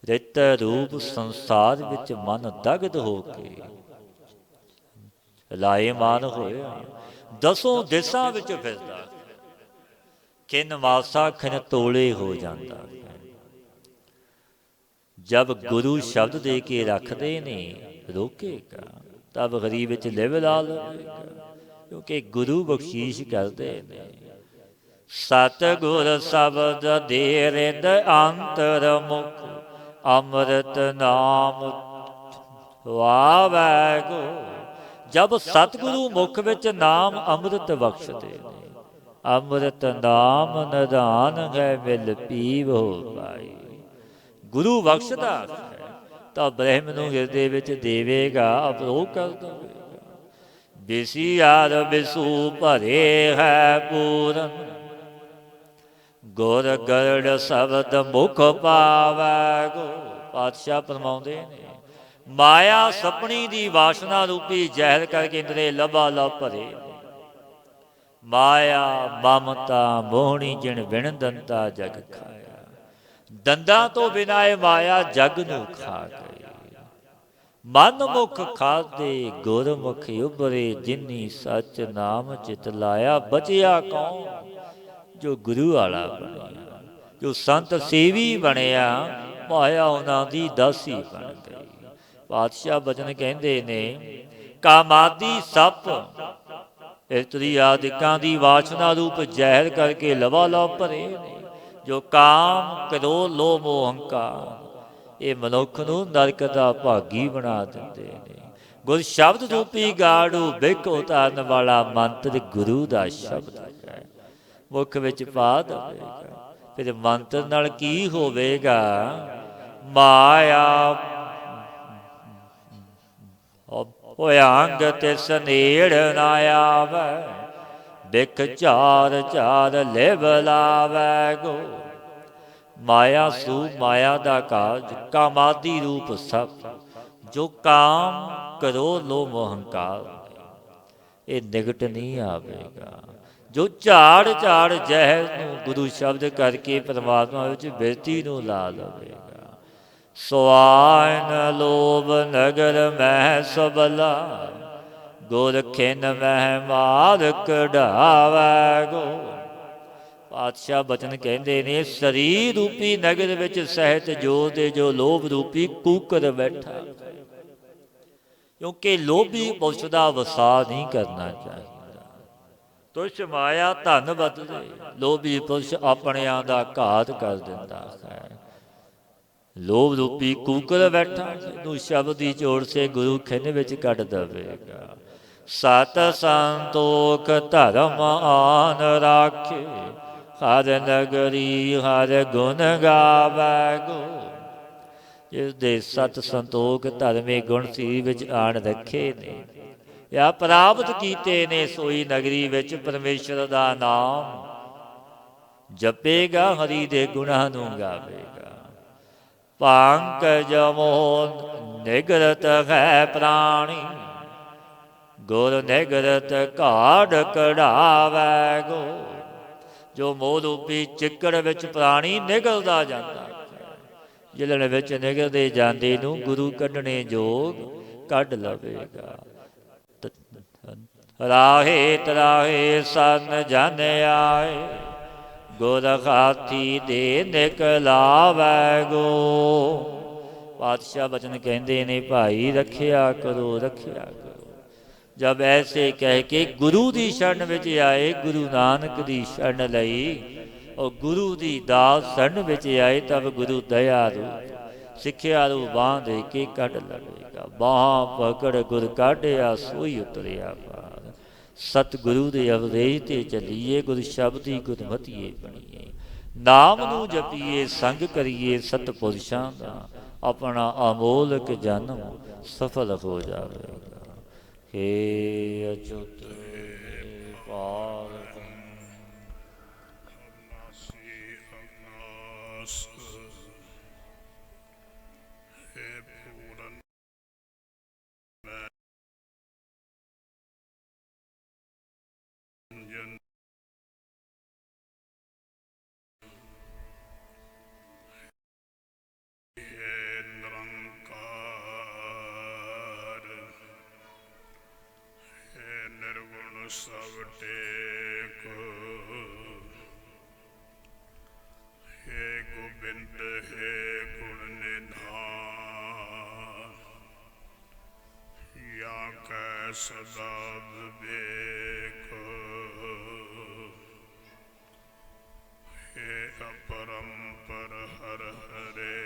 ਰਿਤ ਰੂਪ ਸੰਸਾਰ ਵਿੱਚ ਮਨ ਦਗਧ ਹੋ ਕੇ ਲਾਏਮਾਨ ਹੋਇਆ, ਦਸੋਂ ਦਿਸ਼ਾ ਵਿੱਚ ਫਿਰਦਾ, ਖਿਨ ਮਾਸਾ ਖਿਨ ਤੋਲੇ ਹੋ ਜਾਂਦਾ। ਜਬ ਗੁਰੂ ਸ਼ਬਦ ਦੇ ਕੇ ਰੱਖਦੇ ਨੇ ਰੋਕੇਗਾ, ਤਬ ਗਰੀਬ ਵਿੱਚ ਲਿਵ ਲਾ ਲਵੇਗਾ, ਕਿਉਂਕਿ ਗੁਰੂ ਬਖਸ਼ੀਸ਼ ਕਰਦੇ ਨੇ। ਸਤਿਗੁਰ ਸ਼ਬਦ ਦੇ ਰਿਦ ਅੰਤਰ ਮੁਖ, ਅੰਮ੍ਰਿਤ ਨਾਮ ਵਾਵੈ ਗੁਰ। ਜਬ ਸਤਿਗੁਰੂ ਮੁਖ ਵਿੱਚ ਨਾਮ ਅੰਮ੍ਰਿਤ ਬਖਸ਼ਦੇ ਨੇ, ਅੰਮ੍ਰਿਤ ਨਾਮ ਨਿਧਾਨ ਹੈ ਮਿਲ ਪੀਵ ਹੋ ਪਾਈ। ਗੁਰੂ ਬਖਸ਼ਦਾ ਤਾਂ ਬ੍ਰਹਮ ਨੂੰ ਹਿਰਦੇ ਵਿੱਚ ਦੇਵੇਗਾ, ਅਪਰੋਗ ਕਰ ਦੇਵੇਗਾ। ਬਿਸਿਆਰ ਬਿਸੂ ਭਰੇ ਹੈ ਪੂਰਨ, ਗੁਰ ਗਰੜ ਸ਼ਬਦ ਮੁਖ ਪਾਵੈ ਗੁਰ। ਪਾਤਸ਼ਾਹ ਫਰਮਾਉਂਦੇ ਨੇ, ਮਾਇਆ ਸਪਣੀ ਦੀ ਵਾਸ਼ਨਾ ਰੂਪੀ ਜ਼ਹਿਰ ਕਰਕੇ ਇੰਦਰੇ ਲਬਾ ਲਬ ਭਰੇ। ਮਾਇਆ ਮਮਤਾ ਮੋਹਣੀ ਜਿਣ ਵਿਣ ਦੰਤਾ ਜਗ ਖਾਇਆ। ਦੰਦਾਂ ਤੋਂ ਬਿਨਾਂ ਇਹ ਮਾਇਆ ਜਗ ਨੂੰ ਖਾ ਗਈ। ਮਨ ਮੁਖ ਖਾਦੇ ਗੁਰਮੁਖ ਉਬਰੇ, ਜਿਨੀ ਸੱਚ ਨਾਮ ਚਿਤ ਲਾਇਆ। ਬਚਿਆ ਕੌਣ? ਜੋ ਗੁਰੂ ਵਾਲਾ ਬਣਿਆ, ਜੋ ਸੰਤ ਸੇਵੀ ਬਣਿਆ, ਮਾਇਆ ਉਹਨਾਂ ਦੀ ਦਾਸੀ ਬਣ ਗਈ। ਪਾਤਸ਼ਾਹ ਬਚਨ ਕਹਿੰਦੇ ਨੇ, ਕਾਮਾਦੀ ਸੱਪ ਇਸਤਰੀ ਆਦਿਕਾਂ ਦੀ ਵਾਸ਼ਨਾ ਰੂਪ ਜ਼ਹਿਰ ਕਰਕੇ ਲਵਾ ਲਵ ਭਰੇ ਨੇ। ਜੋ ਕਾਮ ਕ੍ਰੋਧ ਲੋਭ ਮੋਹ ਹੰਕਾਰ, ਇਹ ਮਨੁੱਖ ਨੂੰ ਨਰਕ ਦਾ ਭਾਗੀ ਬਣਾ ਦਿੰਦੇ ਨੇ। ਗੁਰ ਸ਼ਬਦ ਰੂਪੀ ਗਾੜੂ ਬਿਕ ਉਤਾਰਨ ਵਾਲਾ ਮੰਤਰ ਗੁਰੂ ਦਾ ਸ਼ਬਦ ਹੈ, ਮੁੱਖ ਵਿੱਚ ਪਾ ਦੇਵੇਗਾ। ਫਿਰ ਮੰਤਰ ਨਾਲ ਕੀ ਹੋਵੇਗਾ? ਮਾਇਆ ਭਯੰਗ ਤਿਸ ਨੇੜ ਨਾ ਆਵੈ, ਬਿਖ ਝਾਰ ਝਾਰ ਲਿਵ ਲਾਵੈ ਗੁਰ। ਮਾਇਆ ਸੂ ਮਾਇਆ ਦਾ ਕਾਜ, ਕਾਮਾਦੀ ਰੂਪ ਸਭ, ਜੋ ਕਾਮ ਕ੍ਰੋਧ ਲੋਭ ਮੋਹ ਹੰਕਾਰ, ਇਹ ਨਿਕਟ ਨਹੀਂ ਆਵੇਗਾ। ਜੋ ਝਾੜ ਝਾੜ ਜ਼ਹਿਰ ਨੂੰ ਗੁਰੂ ਸ਼ਬਦ ਕਰਕੇ ਪਰਮਾਤਮਾ ਵਿੱਚ ਬਿਰਤੀ ਨੂੰ ਲਾ ਲਵੇਗਾ। ਸੁਆਇਨ ਲੋਭ ਨਗਰ ਮਹਿ ਸਬਲਾ, ਗੁਰ ਖਿਨ ਮਹਿ ਮਾਰ ਕਢਾਵੈ ਗੁਰ। ਪਾਤਸ਼ਾਹ ਬਚਨ ਕਹਿੰਦੇ ਨੇ, ਸਰੀਰ ਰੂਪੀ ਨਗਰ ਵਿੱਚ ਸਹਿਤ ਜੋ ਦੇ ਜੋ ਲੋਭ ਰੂਪੀ ਕੂਕਰ ਬੈਠਾ, ਕਿਉਂਕਿ ਲੋਭੀ ਪੁਰਸ਼ ਦਾ ਵਸਾ ਨਹੀਂ ਕਰਨਾ ਚਾਹੀਦਾ। ਤੁਛ ਮਾਇਆ ਧਨ ਬਦਲੇ, ਲੋਭੀ ਪੁਰਸ਼ ਆਪਣਿਆਂ ਦਾ ਘਾਤ ਕਰ ਦਿੰਦਾ ਹੈ। ਲੋਭ ਰੂਪੀ ਕੂਕਰ ਬੈਠਾ, ਨੂੰ ਸ਼ਬਦ ਦੀ ਚੋੜ ਸੇ ਗੁਰੂ ਖਿੰਨ ਵਿੱਚ ਕੱਢ ਦੇਵੇਗਾ। ਸਤ ਸੰਤੋਖ ਧਰਮ ਆਨ ਰਾਖੇ, ਹਰ ਨਗਰੀ ਹਰ ਗੁਣ ਗਾਵੈ ਗੁਰ। ਜਿਸ ਦੇ ਸਤ ਸੰਤੋਖ ਧਰਮੇ ਗੁਣ ਸਰੀਰ ਵਿੱਚ ਆਣ ਰੱਖੇ ਨੇ ਜਾਂ ਪ੍ਰਾਪਤ ਕੀਤੇ ਨੇ, ਸੋਈ ਨਗਰੀ ਵਿੱਚ ਪਰਮੇਸ਼ਰ ਦਾ ਨਾਮ ਜਪੇਗਾ, ਹਰੀ ਦੇ ਗੁਣਾਂ ਨੂੰ ਗਾਵੇਗਾ। ਪੰਕਜ ਮੋਹ ਨਿਗਰਤ ਹੈ ਪ੍ਰਾਣੀ, ਗੁਰ ਨਿਗਰਤ ਘਾੜ ਕਢਾਵੈ ਗੁਰ। ਜੋ ਮੋਹ ਰੂਪੀ ਚਿੱਕੜ ਵਿੱਚ ਪ੍ਰਾਣੀ ਨਿਗਲਦਾ ਜਾਂਦਾ, ਜਿਲਣ ਵਿੱਚ ਨਿਗਲਦੇ ਜਾਂਦੇ ਨੂੰ ਗੁਰੂ ਕੱਢਣੇ ਜੋਗ ਕੱਢ ਲਵੇਗਾ। ਰਾਹੇ ਤਰਾਹੇ ਸਨ ਜਨ ਆਏ, ਗੁਰ ਹਾਥੀ ਦੇ ਨਿਕਲਾਵੈ ਗੋ। ਪਾਤਸ਼ਾਹ ਬਚਨ ਕਹਿੰਦੇ ਨੇ, ਭਾਈ ਰੱਖਿਆ ਕਰੋ ਰੱਖਿਆ ਕਰੋ। ਜਬ ਐਸੇ ਕਹਿ ਕੇ ਗੁਰੂ ਦੀ ਸ਼ਰਨ ਵਿੱਚ ਆਏ, ਗੁਰੂ ਨਾਨਕ ਦੀ ਸ਼ਰਨ ਲਈ, ਉਹ ਗੁਰੂ ਦੀ ਦਾਤ ਸ਼ਰਨ ਵਿੱਚ ਆਏ, ਤਬ ਗੁਰੂ ਦਇਆ ਰੂਪ ਸਿੱਖਿਆ ਰੂ ਬਾਂਹ ਦੇ ਕੇ ਕੱਢ ਲਵੇਗਾ। ਬਾਂਹ ਪਕੜ ਗੁਰ ਕਾਢਿਆ, ਸੋਈ ਉਤਰਿਆ ਪਾਰ। ਸਤਿਗੁਰੂ ਦੇ ਅਵਦੇਸ਼ ਤੇ ਚੱਲੀਏ, ਗੁਰ ਸ਼ਬਦੀ ਗੁਰਮਤੀਏ ਬਣੀਏ। ਨਾਮ ਨੂੰ ਜਪੀਏ, ਸੰਗ ਕਰੀਏ ਸਤਿਪੁਰਸ਼ਾਂ ਦਾ, ਆਪਣਾ ਅਮੋਲਕ ਜਨਮ ਸਫਲ ਹੋ ਜਾਵੇਗਾ। ਹੇ ਅਚੁੱਤ ਪਾਰ सब टेक हे गोबिंद हे गुण निधान या कै सदा विवेक हे अपरंपर हर हरे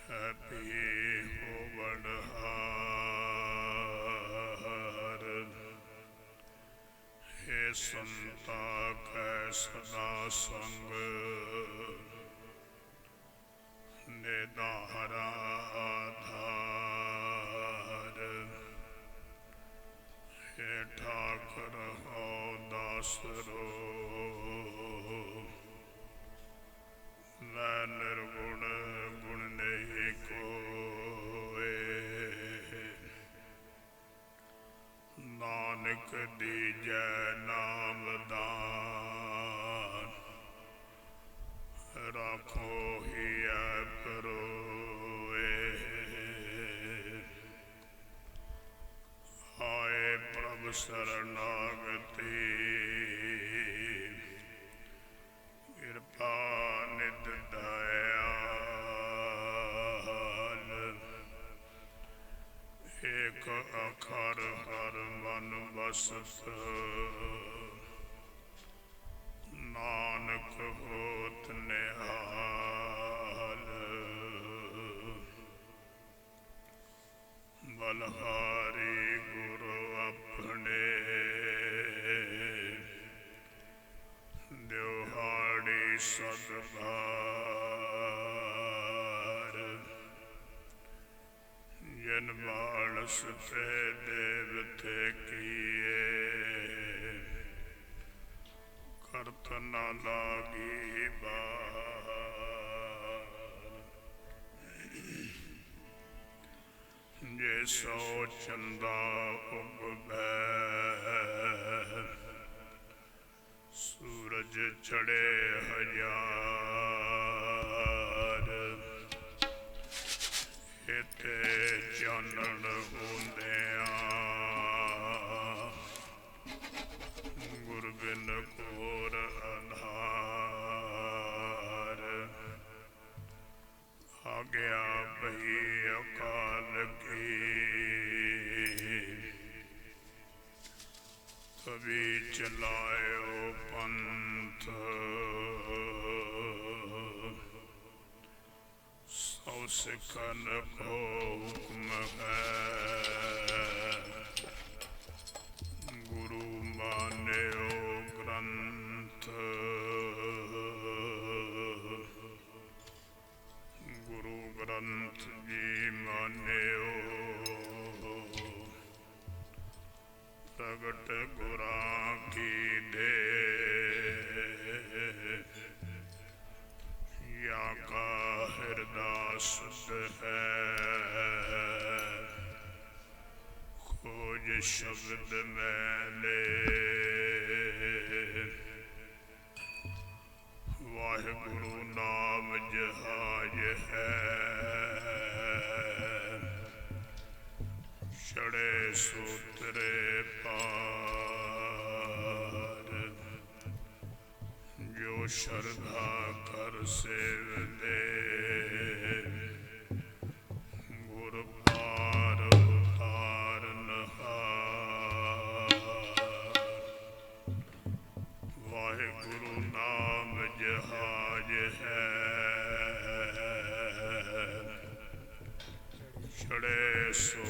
है भी हो बड़हार हे संता कै सदा संग निधारा आधार हे ठाकर हो दासरो मैं निर्गुण गुण नहीं कोए नानक दीजै नाम दान राखो ही परोए आए प्रभु शरणागति कृपा निध दयाल एक अखर हर मन बसत नानक होत निहाल बलहारी गुरु अपने द्योहाड़ी सदभार जन मानस ते देवते किए करत न लागी बार जे सो चंदा उगबै सूरज चढ़े हजार इते चानण होंदिया गुर बिन कोर आधार आ गया भई अकाल की तभी चलायो पंथ सौ सिखन को हुक्म है गुरु मान्यो ग्रंथ गुरु ग्रंथ जी मान्यो प्रगट गुरा की दे या का हृदय शुद्ध है खोज शब्द मैंने वाहिगुरु नाम जहाज है चढ़े सूत्रे पार जो श्रद्धा कर सेव दे गुर पार उतार नहार वाहिगुरु नाम जहाज है चढ़े सो